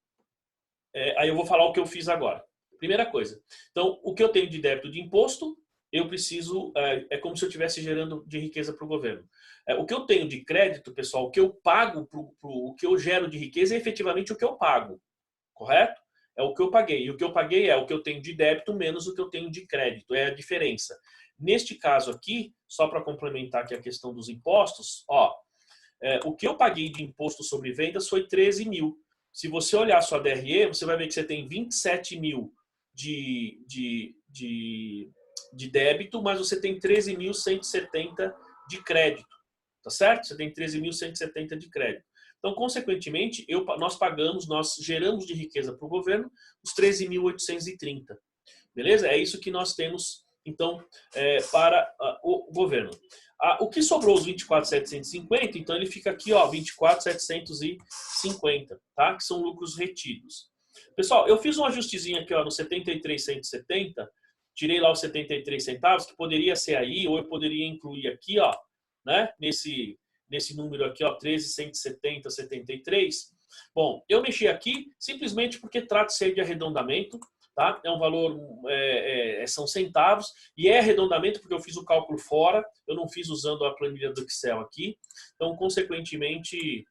Aí eu vou falar o que eu fiz agora. Primeira coisa. Então, o que eu tenho de débito de imposto, eu preciso... É como se eu estivesse gerando de riqueza para o governo. O que eu tenho de crédito, pessoal, o que eu pago, o que eu gero de riqueza é efetivamente o que eu pago. Correto? É o que eu paguei. E o que eu paguei é o que eu tenho de débito menos o que eu tenho de crédito. É a diferença. Neste caso aqui, só para complementar aqui a questão dos impostos, ó, o que eu paguei de imposto sobre vendas foi 13 mil. Se você olhar a sua DRE, você vai ver que você tem 27 mil de débito, mas você tem 13.170 de crédito. Tá certo? Você tem 13.170 de crédito. Então, consequentemente, nós geramos de riqueza para o governo os 13.830. Beleza? É isso que nós temos, então, para o governo. O que sobrou os 24.750, então ele fica aqui, ó, 24.750, tá? Que são lucros retidos. Pessoal, eu fiz um ajustezinho aqui, ó, no 73.170, tirei lá os 73 centavos, que poderia ser aí, ou eu poderia incluir aqui, ó, né? Nesse número aqui, ó, 13.170,73. Bom, eu mexi aqui simplesmente porque trata-se de arredondamento, tá? É um valor, são centavos, e é arredondamento porque eu fiz o cálculo fora, eu não fiz usando a planilha do Excel aqui. Então, consequentemente,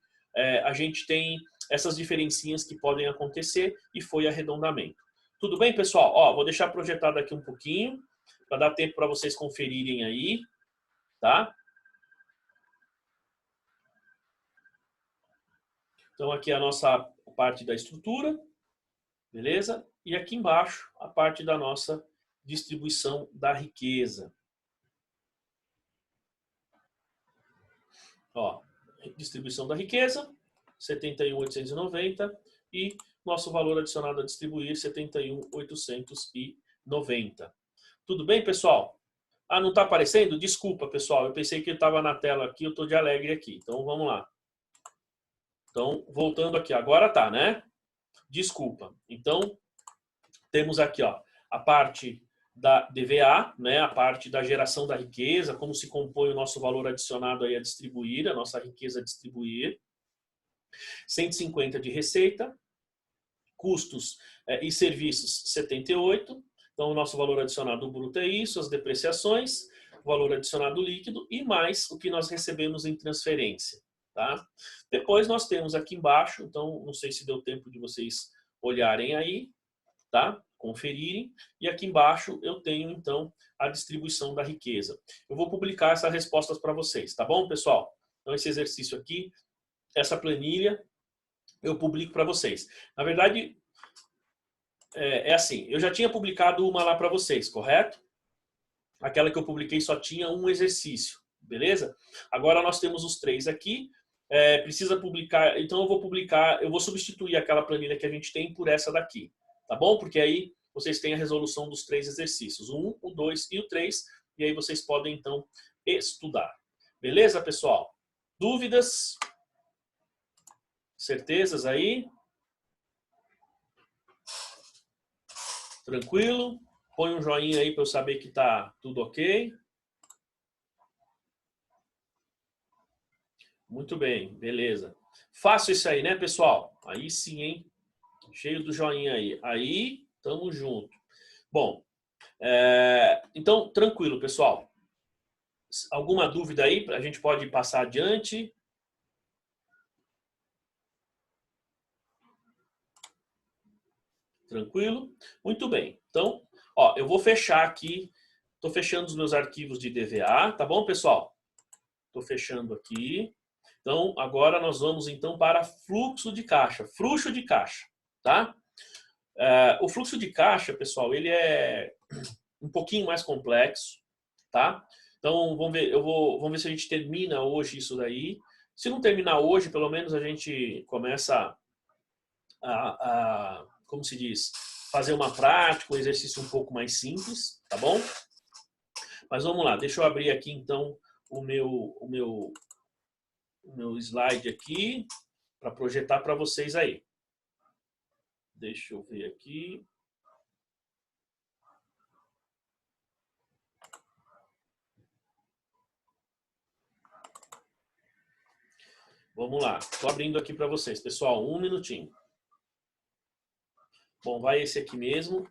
a gente tem essas diferencinhas que podem acontecer e foi arredondamento. Tudo bem, pessoal? Ó, vou deixar projetado aqui um pouquinho, para dar tempo para vocês conferirem aí, tá? Então, aqui é a nossa parte da estrutura, beleza? E aqui embaixo, a parte da nossa distribuição da riqueza. Ó, distribuição da riqueza, 71.890 e nosso valor adicionado a distribuir, 71.890. Tudo bem, pessoal? Ah, não está aparecendo? Desculpa, pessoal. Eu pensei que estava na tela aqui, eu estou de alegre aqui. Então, vamos lá. Então, voltando aqui. Agora tá, né? Desculpa. Então, temos aqui, ó, a parte da DVA, né? A parte da geração da riqueza, como se compõe o nosso valor adicionado aí a distribuir, a nossa riqueza a distribuir. 150 de receita, custos e serviços 78. Então, o nosso valor adicionado bruto é isso, as depreciações, o valor adicionado líquido e mais o que nós recebemos em transferência. Tá? Depois nós temos aqui embaixo, então não sei se deu tempo de vocês olharem aí, tá? Conferirem. E aqui embaixo eu tenho então a distribuição da riqueza. Eu vou publicar essas respostas para vocês, tá bom, pessoal? Então esse exercício aqui, essa planilha, eu publico para vocês. Na verdade, é assim, eu já tinha publicado uma lá para vocês, correto? Aquela que eu publiquei só tinha um exercício, beleza? Agora nós temos os 3 aqui. Precisa publicar, então eu vou publicar, eu vou substituir aquela planilha que a gente tem por essa daqui, tá bom? Porque aí vocês têm a resolução dos 3 exercícios, o 1, o 2 e o 3, e aí vocês podem então estudar. Beleza, pessoal? Dúvidas? Certezas aí? Tranquilo? Põe um joinha aí para eu saber que tá tudo ok. Muito bem, beleza. Faço isso aí, né, pessoal? Aí sim, hein? Cheio do joinha aí. Aí, tamo junto. Bom, então, tranquilo, pessoal. Alguma dúvida aí? A gente pode passar adiante. Tranquilo? Muito bem. Então, ó, eu vou fechar aqui. Estou fechando os meus arquivos de DVA, tá bom, pessoal? Estou fechando aqui. Então, agora nós vamos então para fluxo de caixa. Fluxo de caixa, tá? O fluxo de caixa, pessoal, ele é um pouquinho mais complexo, tá? Então, vamos ver se a gente termina hoje isso daí. Se não terminar hoje, pelo menos a gente começa como se diz, fazer uma prática, um exercício um pouco mais simples, tá bom? Mas vamos lá, deixa eu abrir aqui então o meu slide aqui para projetar para vocês aí. Deixa eu ver aqui. Vamos lá, estou abrindo aqui para vocês. Pessoal, um minutinho. Bom, vai esse aqui mesmo.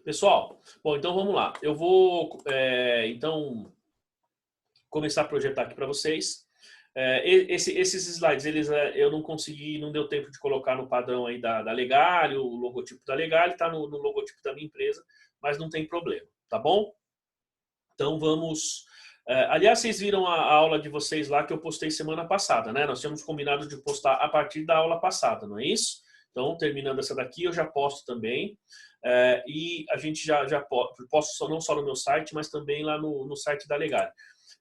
Pessoal, bom, então vamos lá. Eu vou, então, começar a projetar aqui para vocês. Esses slides, eu não consegui, não deu tempo de colocar no padrão aí da Legali, o logotipo da Legali, está no logotipo da minha empresa, mas não tem problema, tá bom? Então vamos... aliás, vocês viram a aula de vocês lá que eu postei semana passada, né? Nós tínhamos combinado de postar a partir da aula passada, não é isso? Então, terminando essa daqui, eu já posto também. E a gente já posto não só no meu site, mas também lá no site da Legali.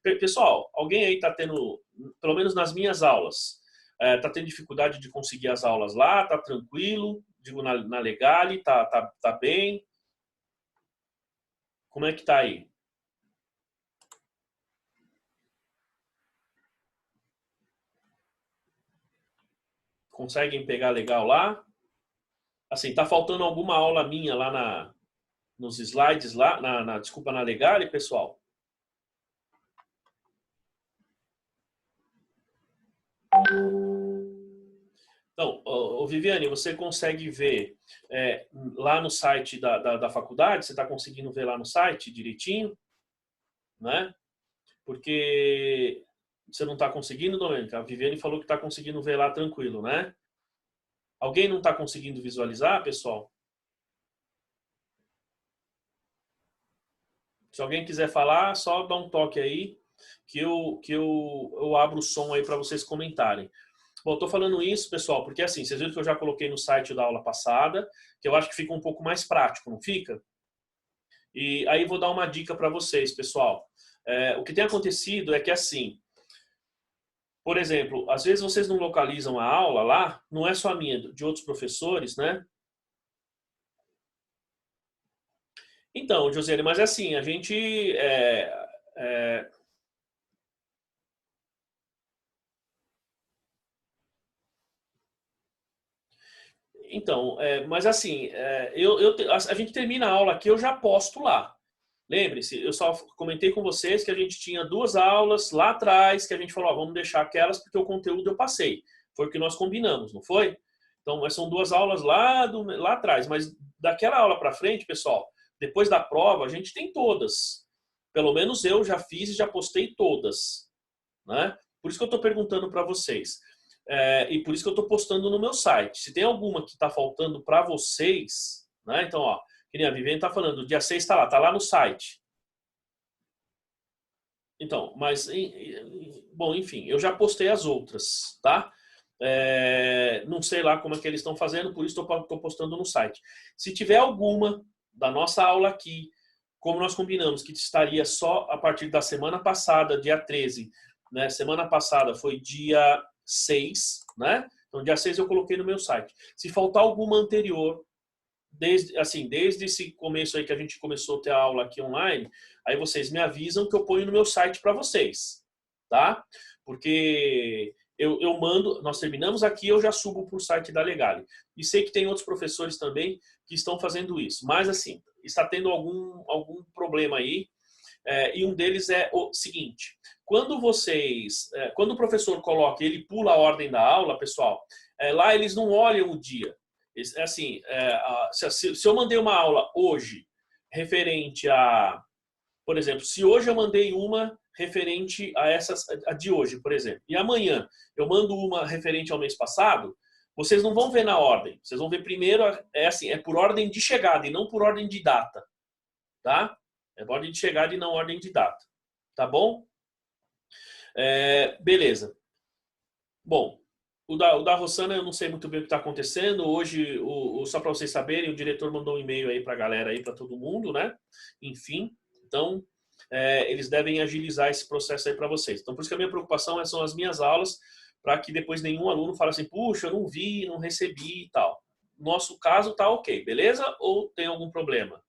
Pessoal, alguém aí está tendo, pelo menos nas minhas aulas, está tendo dificuldade de conseguir as aulas lá? Está tranquilo? Digo, na Legali, tá bem? Como é que está aí? Conseguem pegar legal lá? Assim, tá faltando alguma aula minha lá nos slides lá, desculpa, na Legali, pessoal? Então, Viviane, você consegue ver lá no site da faculdade? Você está conseguindo ver lá no site direitinho? Né? Porque você não está conseguindo, Domênica? A Viviane falou que está conseguindo ver lá tranquilo, né? Alguém não está conseguindo visualizar, pessoal? Se alguém quiser falar, só dá um toque aí. eu abro o som aí para vocês comentarem. Bom, eu tô falando isso, pessoal, porque assim, vocês viram que eu já coloquei no site da aula passada, que eu acho que fica um pouco mais prático, não fica? E aí vou dar uma dica para vocês, pessoal. O que tem acontecido é que assim, por exemplo, às vezes vocês não localizam a aula lá, não é só a minha, de outros professores, né? Então, Josiane, mas é assim, a gente é, então, mas assim, a gente termina a aula aqui, eu já posto lá. Lembre-se, eu só comentei com vocês que a gente tinha duas aulas lá atrás, que a gente falou, ó, vamos deixar aquelas porque o conteúdo eu passei. Foi o que nós combinamos, não foi? Então, mas são duas aulas lá atrás. Mas daquela aula para frente, pessoal, depois da prova, a gente tem todas. Pelo menos eu já fiz e já postei todas, né? Por isso que eu estou perguntando para vocês. E por isso que eu estou postando no meu site. Se tem alguma que está faltando para vocês, né? Então, ó, que nem a Viviane está falando, o dia 6 está lá no site. Então, mas, bom, enfim, eu já postei as outras, tá? Não sei lá como é que eles estão fazendo, por isso estou postando no site. Se tiver alguma da nossa aula aqui, como nós combinamos, que estaria só a partir da semana passada, dia 13, né? Semana passada foi dia 6, né? Então, dia 6 eu coloquei no meu site. Se faltar alguma anterior, desde esse começo aí que a gente começou a ter a aula aqui online, aí vocês me avisam que eu ponho no meu site para vocês, tá? Porque eu mando, nós terminamos aqui, eu já subo para o site da Legale. E sei que tem outros professores também que estão fazendo isso. Mas, assim, está tendo algum problema aí. E um deles é o seguinte: quando quando o professor coloca, ele pula a ordem da aula, pessoal, lá eles não olham o dia. Assim, se eu mandei uma aula hoje referente por exemplo, se hoje eu mandei uma referente a de hoje, por exemplo, e amanhã eu mando uma referente ao mês passado, vocês não vão ver na ordem. Vocês vão ver primeiro, é por ordem de chegada e não por ordem de data, tá? É ordem de chegada e não ordem de data, tá bom? Beleza. Bom, o da Rossana eu não sei muito bem o que está acontecendo. Hoje, só para vocês saberem, o diretor mandou um e-mail aí para a galera, aí para todo mundo, né? Enfim, então eles devem agilizar esse processo aí para vocês. Então, por isso que a minha preocupação são as minhas aulas, para que depois nenhum aluno fale assim, puxa, eu não vi, não recebi e tal. Nosso caso tá ok, beleza? Ou tem algum problema?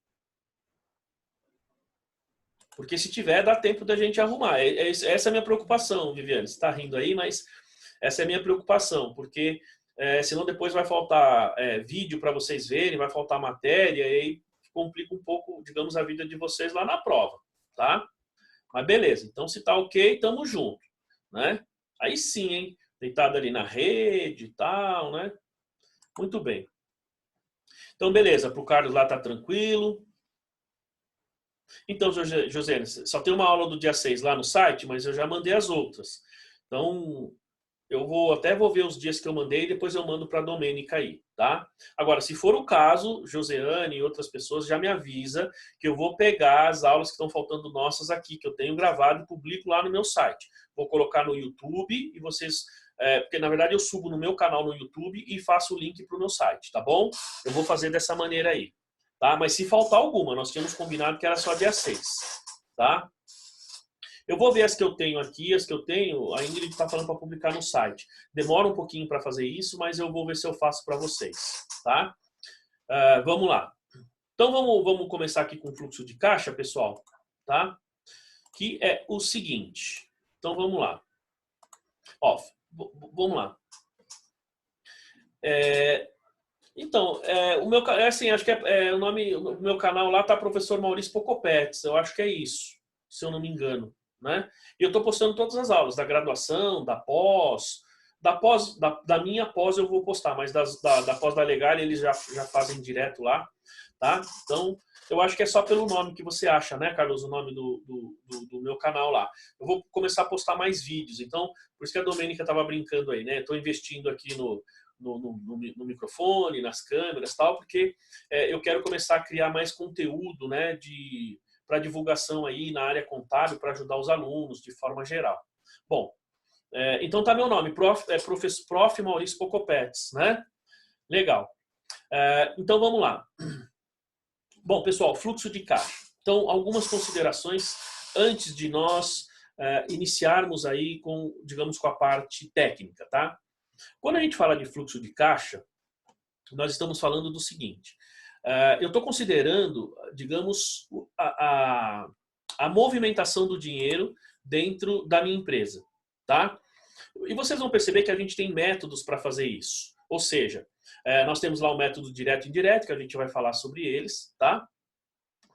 Porque se tiver, dá tempo da gente arrumar. Essa é a minha preocupação, Viviane. Você está rindo aí, mas essa é a minha preocupação, porque senão depois vai faltar vídeo para vocês verem, vai faltar matéria, e aí complica um pouco, digamos, a vida de vocês lá na prova, tá? Mas beleza, então se tá ok, tamo junto, né? Aí sim, hein? Deitado ali na rede e tal, né? Muito bem. Então, beleza, pro Carlos lá tá tranquilo. Então, José, só tem uma aula do dia 6 lá no site, mas eu já mandei as outras. Então, vou ver os dias que eu mandei e depois eu mando para a Domênica aí, tá? Agora, se for o caso, Joseane e outras pessoas já me avisa que eu vou pegar as aulas que estão faltando nossas aqui, que eu tenho gravado e publico lá no meu site. Vou colocar no YouTube e vocês... porque, na verdade, eu subo no meu canal no YouTube e faço o link para o meu site, tá bom? Eu vou fazer dessa maneira aí, tá? Mas se faltar alguma, nós tínhamos combinado que era só dia 6, tá? Eu vou ver as que eu tenho aqui, as que eu tenho, a Ingrid está falando para publicar no site. Demora um pouquinho para fazer isso, mas eu vou ver se eu faço para vocês, tá? Vamos lá. Então vamos começar aqui com o fluxo de caixa, pessoal, tá? Que é o seguinte. Então vamos lá. Ó, vamos lá. Então, o meu, assim, acho que o nome, o meu canal lá tá Professor Maurício Pocopetes. Eu acho que é isso, se eu não me engano, né? E eu tô postando todas as aulas da graduação, da minha pós eu vou postar, mas da pós da Legale eles já fazem direto lá, tá? Então, eu acho que é só pelo nome que você acha, né, Carlos, o nome do meu canal lá. Eu vou começar a postar mais vídeos, então, por isso que a Domênica tava brincando aí, né? Estou investindo aqui no microfone, nas câmeras e tal, porque eu quero começar a criar mais conteúdo, né, para divulgação aí na área contábil, para ajudar os alunos de forma geral. Bom, então tá meu nome, Prof. Maurício Pocopetes, né? Legal. Então vamos lá. Bom, pessoal, fluxo de caixa. Então, algumas considerações antes de nós iniciarmos aí com, digamos, com a parte técnica, tá? Quando a gente fala de fluxo de caixa, nós estamos falando do seguinte. Eu estou considerando, digamos, a movimentação do dinheiro dentro da minha empresa, tá? E vocês vão perceber que a gente tem métodos para fazer isso. Ou seja, nós temos lá o método direto e indireto, que a gente vai falar sobre eles, tá?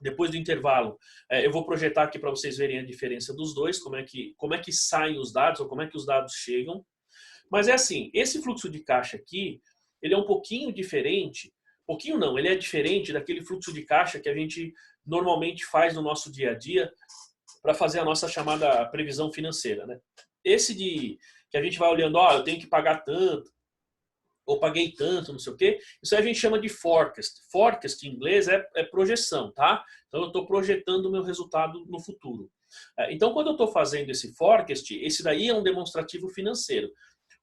Depois do intervalo, eu vou projetar aqui para vocês verem a diferença dos dois, como é que saem os dados, ou como é que os dados chegam. Mas é assim, esse fluxo de caixa aqui, ele é um pouquinho diferente, pouquinho não, ele é diferente daquele fluxo de caixa que a gente normalmente faz no nosso dia a dia para fazer a nossa chamada previsão financeira, né? Esse que a gente vai olhando, eu tenho que pagar tanto, ou paguei tanto, não sei o quê, isso aí a gente chama de forecast. Forecast em inglês é projeção, tá? Então eu estou projetando o meu resultado no futuro. Então quando eu estou fazendo esse forecast, esse daí é um demonstrativo financeiro.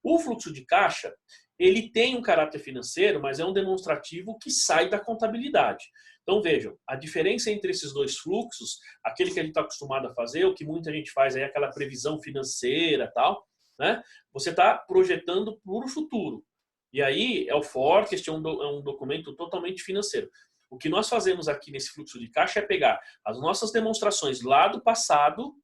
O fluxo de caixa, ele tem um caráter financeiro, mas é um demonstrativo que sai da contabilidade. Então vejam, a diferença entre esses dois fluxos, aquele que a gente está acostumado a fazer, o que muita gente faz aí, aquela previsão financeira e tal, né? Você está projetando para o futuro. E aí é o forecast, é um documento totalmente financeiro. O que nós fazemos aqui nesse fluxo de caixa é pegar as nossas demonstrações lá do passado,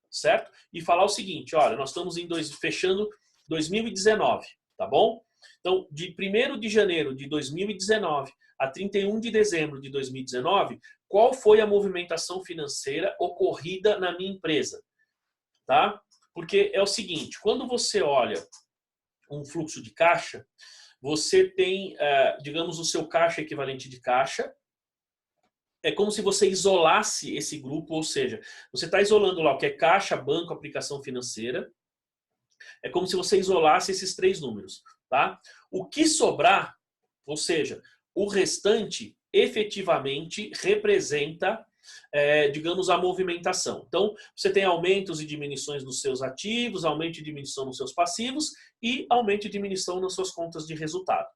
certo? E falar o seguinte, olha, nós estamos fechando 2019, tá bom? Então, de 1º de janeiro de 2019 a 31 de dezembro de 2019, qual foi a movimentação financeira ocorrida na minha empresa, tá? Porque é o seguinte, quando você olha um fluxo de caixa, você tem, digamos, o seu caixa equivalente de caixa. É como se você isolasse esse grupo, ou seja, você está isolando lá o que é caixa, banco, aplicação financeira. É como se você isolasse esses 3 números, tá? O que sobrar, ou seja, o restante, efetivamente representa, digamos, a movimentação. Então, você tem aumentos e diminuições nos seus ativos, aumento e diminuição nos seus passivos e aumento e diminuição nas suas contas de resultado.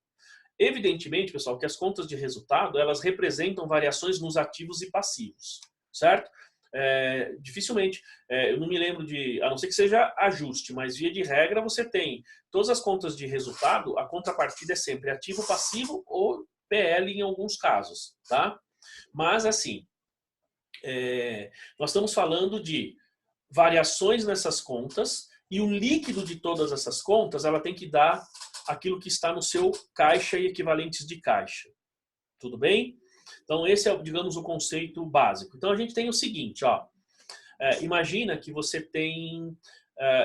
Evidentemente, pessoal, que as contas de resultado, elas representam variações nos ativos e passivos, certo? Dificilmente, eu não me lembro a não ser que seja ajuste, mas via de regra você tem todas as contas de resultado, a contrapartida é sempre ativo, passivo ou PL em alguns casos, tá? Mas assim, nós estamos falando de variações nessas contas e o líquido de todas essas contas, ela tem que dar aquilo que está no seu caixa e equivalentes de caixa. Tudo bem? Então, esse é, digamos, o conceito básico. Então, a gente tem o seguinte, ó. Imagina que você tem...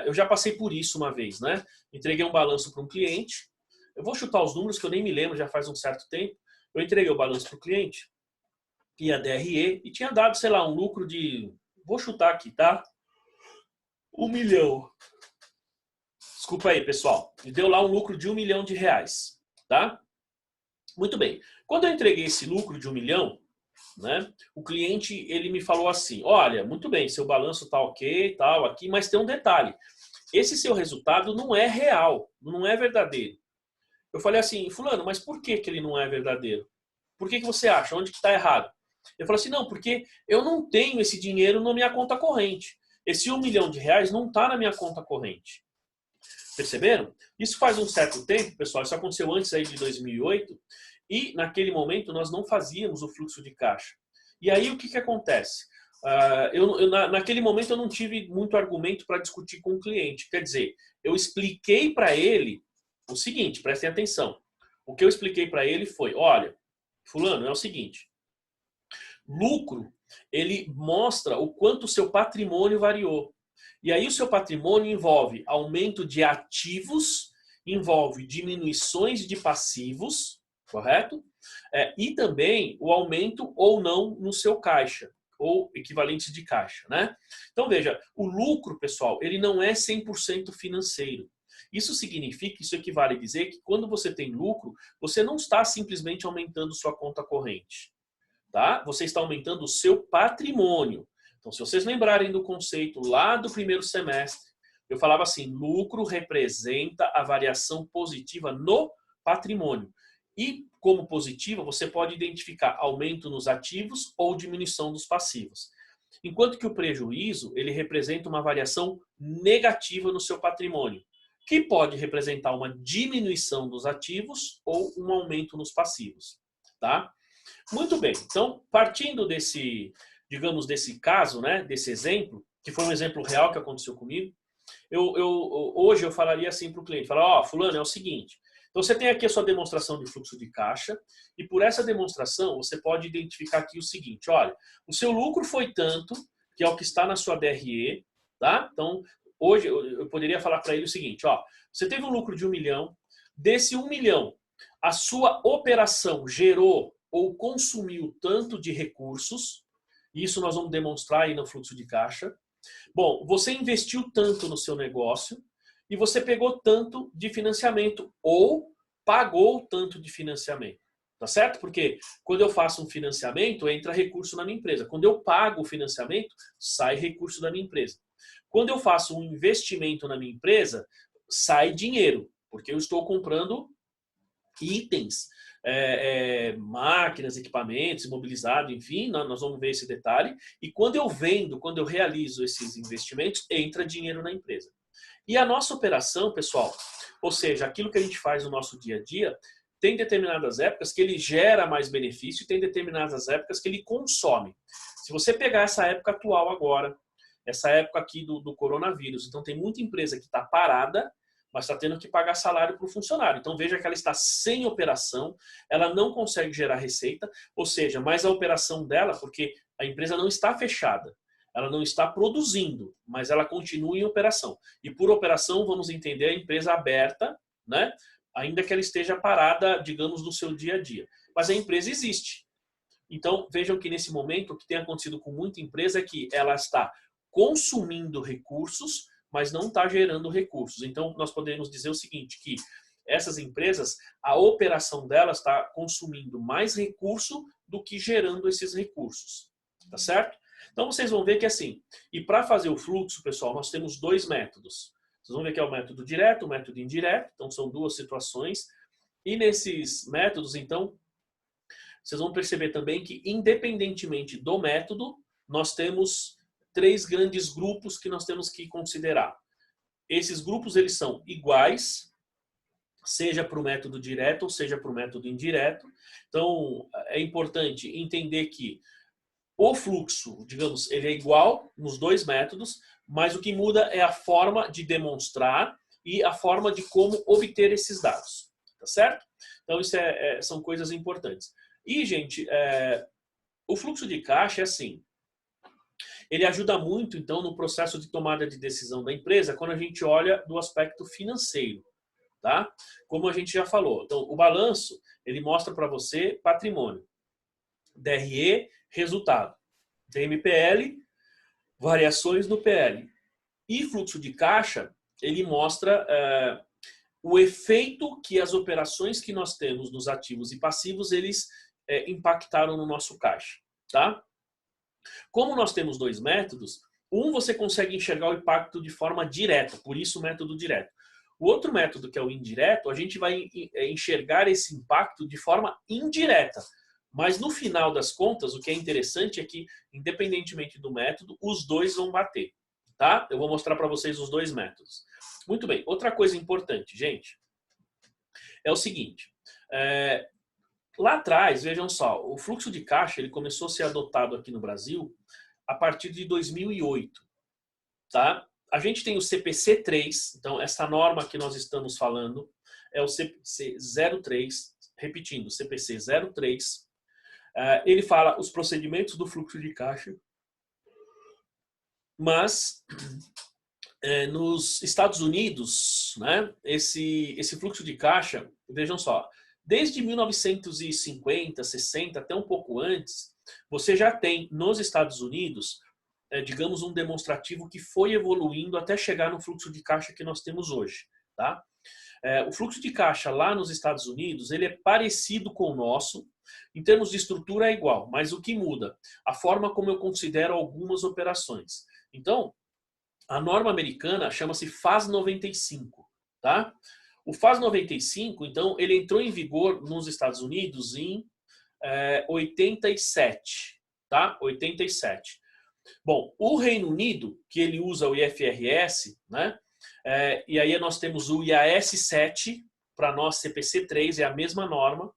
eu já passei por isso uma vez, né? Entreguei um balanço para um cliente. Eu vou chutar os números que eu nem me lembro, já faz um certo tempo. Eu entreguei o balanço para o cliente e a DRE e tinha dado, sei lá, um lucro de... Vou chutar aqui, tá? 1 milhão. Desculpa aí, pessoal. Me deu lá um lucro de R$1 milhão, tá? Muito bem. Quando eu entreguei esse lucro de 1 milhão, né, o cliente ele me falou assim, olha, muito bem, seu balanço tá ok, tal, aqui, mas tem um detalhe. Esse seu resultado não é real, não é verdadeiro. Eu falei assim, fulano, mas por que ele não é verdadeiro? Por que você acha? Onde que está errado? Eu falei assim, não, porque eu não tenho esse dinheiro na minha conta corrente. Esse R$1 milhão não está na minha conta corrente. Perceberam? Isso faz um certo tempo, pessoal, isso aconteceu antes aí de 2008, e naquele momento nós não fazíamos o fluxo de caixa. E aí o que acontece? Naquele momento eu não tive muito argumento para discutir com o cliente. Quer dizer, eu expliquei para ele o seguinte, prestem atenção. O que eu expliquei para ele foi, olha, fulano, é o seguinte, lucro, ele mostra o quanto o seu patrimônio variou. E aí o seu patrimônio envolve aumento de ativos, envolve diminuições de passivos, correto? E também o aumento ou não no seu caixa, ou equivalentes de caixa, né? Então veja, o lucro, pessoal, ele não é 100% financeiro. Isso significa, isso equivale a dizer que quando você tem lucro, você não está simplesmente aumentando sua conta corrente. tá? Você está aumentando o seu patrimônio. Então, se vocês lembrarem do conceito lá do primeiro semestre, eu falava assim, lucro representa a variação positiva no patrimônio. E, como positiva, você pode identificar aumento nos ativos ou diminuição dos passivos. Enquanto que o prejuízo, ele representa uma variação negativa no seu patrimônio, que pode representar uma diminuição dos ativos ou um aumento nos passivos, tá? Muito bem. Então, partindo desse, digamos, desse caso, né, desse exemplo, que foi um exemplo real que aconteceu comigo, hoje eu falaria assim para o cliente, falar, fulano, é o seguinte, então você tem aqui a sua demonstração de fluxo de caixa e por essa demonstração você pode identificar aqui o seguinte, olha, o seu lucro foi tanto, que é o que está na sua DRE, tá? Então, hoje eu poderia falar para ele o seguinte, você teve um lucro de 1 milhão, desse 1 milhão, a sua operação gerou ou consumiu tanto de recursos, isso nós vamos demonstrar aí no fluxo de caixa. Bom, você investiu tanto no seu negócio e você pegou tanto de financiamento ou pagou tanto de financiamento. Tá certo? Porque quando eu faço um financiamento, entra recurso na minha empresa. Quando eu pago o financiamento, sai recurso da minha empresa. Quando eu faço um investimento na minha empresa, sai dinheiro, porque eu estou comprando itens, máquinas, equipamentos, imobilizado, enfim, nós vamos ver esse detalhe. E quando eu vendo, quando eu realizo esses investimentos, entra dinheiro na empresa. E a nossa operação, pessoal, ou seja, aquilo que a gente faz no nosso dia a dia, tem determinadas épocas que ele gera mais benefício e tem determinadas épocas que ele consome. Se você pegar essa época atual agora, essa época aqui do coronavírus, então tem muita empresa que está parada, mas está tendo que pagar salário para o funcionário. Então veja que ela está sem operação, ela não consegue gerar receita, ou seja, mas a operação dela, porque a empresa não está fechada, ela não está produzindo, mas ela continua em operação. E por operação, vamos entender a empresa aberta, né? Ainda que ela esteja parada, digamos, no seu dia a dia. Mas a empresa existe. Então, vejam que nesse momento, o que tem acontecido com muita empresa é que ela está consumindo recursos, mas não está gerando recursos. Então, nós podemos dizer o seguinte, que essas empresas, a operação delas está consumindo mais recurso do que gerando esses recursos. Tá certo? Então, vocês vão ver que assim, e para fazer o fluxo, pessoal, nós temos dois métodos. Vocês vão ver que é o método direto, o método indireto. Então, são duas situações. E nesses métodos, então, vocês vão perceber também que, independentemente do método, nós temos 3 grandes grupos que nós temos que considerar. Esses grupos, eles são iguais, seja para o método direto ou seja para o método indireto. Então, é importante entender que o fluxo, digamos, ele é igual nos dois métodos, mas o que muda é a forma de demonstrar e a forma de como obter esses dados. Tá certo? Então, isso são coisas importantes. E, gente, o fluxo de caixa é assim. Ele ajuda muito, então, no processo de tomada de decisão da empresa quando a gente olha do aspecto financeiro. Tá? Como a gente já falou. Então, o balanço, ele mostra para você patrimônio. DRE, resultado. DMPL, variações no PL. E fluxo de caixa, ele mostra o efeito que as operações que nós temos nos ativos e passivos, eles impactaram no nosso caixa. Tá? Como nós temos dois métodos, você consegue enxergar o impacto de forma direta, por isso o método direto. O outro método, que é o indireto, a gente vai enxergar esse impacto de forma indireta. Mas no final das contas, o que é interessante é que, independentemente do método, os dois vão bater. Tá? Eu vou mostrar para vocês os dois métodos. Muito bem. Outra coisa importante, gente, é o seguinte. Lá atrás, vejam só, o fluxo de caixa ele começou a ser adotado aqui no Brasil a partir de 2008. Tá? A gente tem o CPC 3, então essa norma que nós estamos falando é o CPC 03, repetindo, CPC 03. Ele fala os procedimentos do fluxo de caixa, mas nos Estados Unidos, né, esse fluxo de caixa, vejam só, desde 1950, 60, até um pouco antes, você já tem nos Estados Unidos, digamos, um demonstrativo que foi evoluindo até chegar no fluxo de caixa que nós temos hoje. Tá? O fluxo de caixa lá nos Estados Unidos, ele é parecido com o nosso, em termos de estrutura é igual, mas o que muda? A forma como eu considero algumas operações. Então, a norma americana chama-se FAS 95, tá? O FAS 95, então, ele entrou em vigor nos Estados Unidos em 87, tá? 87. Bom, o Reino Unido, que ele usa o IFRS, né? E aí nós temos o IAS 7, para nós CPC 3 é a mesma norma,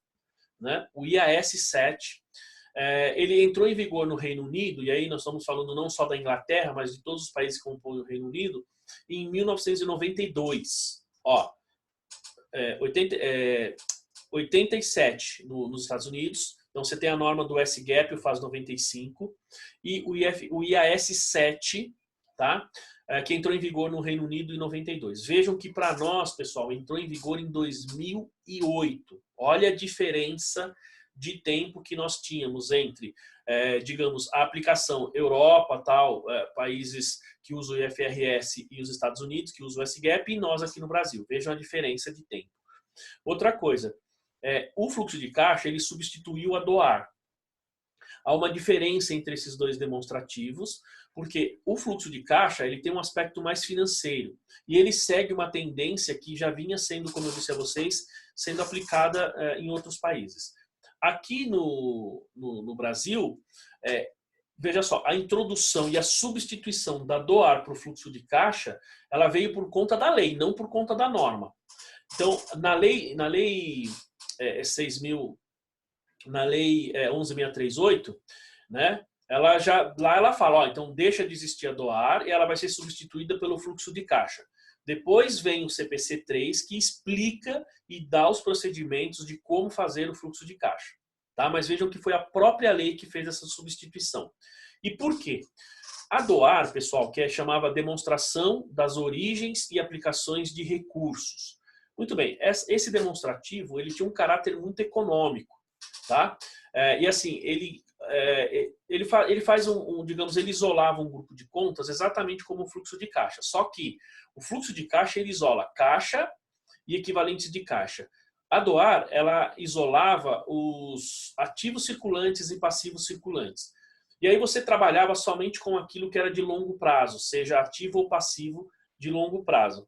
né? O IAS 7, ele entrou em vigor no Reino Unido, e aí nós estamos falando não só da Inglaterra, mas de todos os países que compõem o Reino Unido, em 1992. Ó, 87 nos Estados Unidos. Então você tem a norma do S-GAAP, o FAS 95, e o IAS 7, tá? Que entrou em vigor no Reino Unido em 92. Vejam que para nós, pessoal, entrou em vigor em 2008. Olha a diferença de tempo que nós tínhamos entre, digamos, a aplicação Europa, tal, países que usam o IFRS, e os Estados Unidos que usam o S-GAAP, e nós aqui no Brasil. Vejam a diferença de tempo. Outra coisa, o fluxo de caixa ele substituiu a DOAR. Há uma diferença entre esses dois demonstrativos, porque o fluxo de caixa ele tem um aspecto mais financeiro e ele segue uma tendência que já vinha sendo, como eu disse a vocês, sendo aplicada em outros países. Aqui no Brasil, veja só, a introdução e a substituição da DOAR para o fluxo de caixa, ela veio por conta da lei, não por conta da norma. Então, na lei 11.638, né? Lá ela fala, ó, então deixa de existir a DOAR e ela vai ser substituída pelo fluxo de caixa. Depois vem o CPC 3 que explica e dá os procedimentos de como fazer o fluxo de caixa, tá? Mas vejam que foi a própria lei que fez essa substituição. E por quê? A DOAR, pessoal, que chamava Demonstração das Origens e Aplicações de Recursos. Muito bem, esse demonstrativo ele tinha um caráter muito econômico, tá? E assim, ele faz digamos, ele isolava um grupo de contas exatamente como o fluxo de caixa. Só que o fluxo de caixa ele isola caixa e equivalentes de caixa. A DOAR, ela isolava os ativos circulantes e passivos circulantes. E aí você trabalhava somente com aquilo que era de longo prazo, seja ativo ou passivo de longo prazo.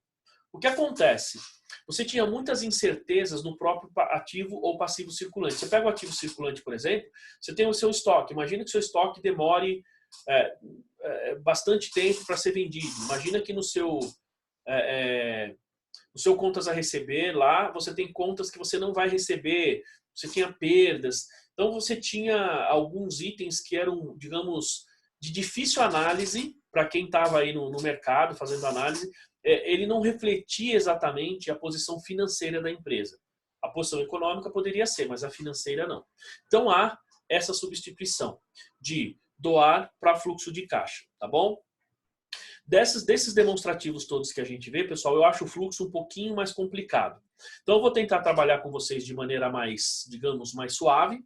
O que acontece? Você tinha muitas incertezas no próprio ativo ou passivo circulante. Você pega o ativo circulante, por exemplo, você tem o seu estoque. Imagina que o seu estoque demore bastante tempo para ser vendido. Imagina que no seu contas a receber lá, você tem contas que você não vai receber, você tinha perdas. Então você tinha alguns itens que eram, digamos, de difícil análise para quem estava aí no mercado fazendo análise. Ele não refletia exatamente a posição financeira da empresa. A posição econômica poderia ser, mas a financeira não. Então há essa substituição de DOAR para fluxo de caixa, tá bom? Desses demonstrativos todos que a gente vê, pessoal, eu acho o fluxo um pouquinho mais complicado. Então eu vou tentar trabalhar com vocês de maneira mais, digamos, mais suave.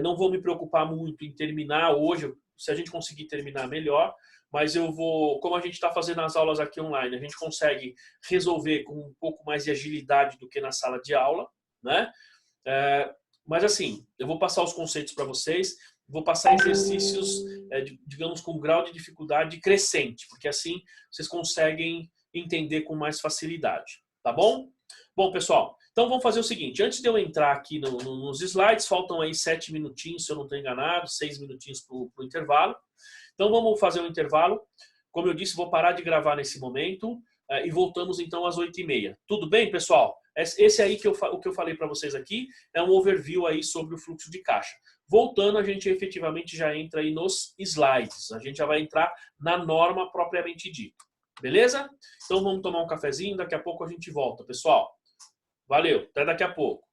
Não vou me preocupar muito em terminar hoje, se a gente conseguir terminar melhor, mas eu vou, como a gente está fazendo as aulas aqui online, a gente consegue resolver com um pouco mais de agilidade do que na sala de aula, né? Mas assim, eu vou passar os conceitos para vocês, vou passar exercícios, digamos, com grau de dificuldade crescente, porque assim vocês conseguem entender com mais facilidade, tá bom? Bom, pessoal, então vamos fazer o seguinte, antes de eu entrar aqui nos slides, faltam aí 7 minutinhos, se eu não estou enganado, 6 minutinhos para o intervalo. Então vamos fazer um intervalo. Como eu disse, vou parar de gravar nesse momento e voltamos então às 8h30. Tudo bem, pessoal? Esse aí o que eu falei para vocês aqui é um overview aí sobre o fluxo de caixa. Voltando, a gente efetivamente já entra aí nos slides. A gente já vai entrar na norma propriamente dita. Beleza? Então vamos tomar um cafezinho, daqui a pouco a gente volta, pessoal. Valeu, até daqui a pouco.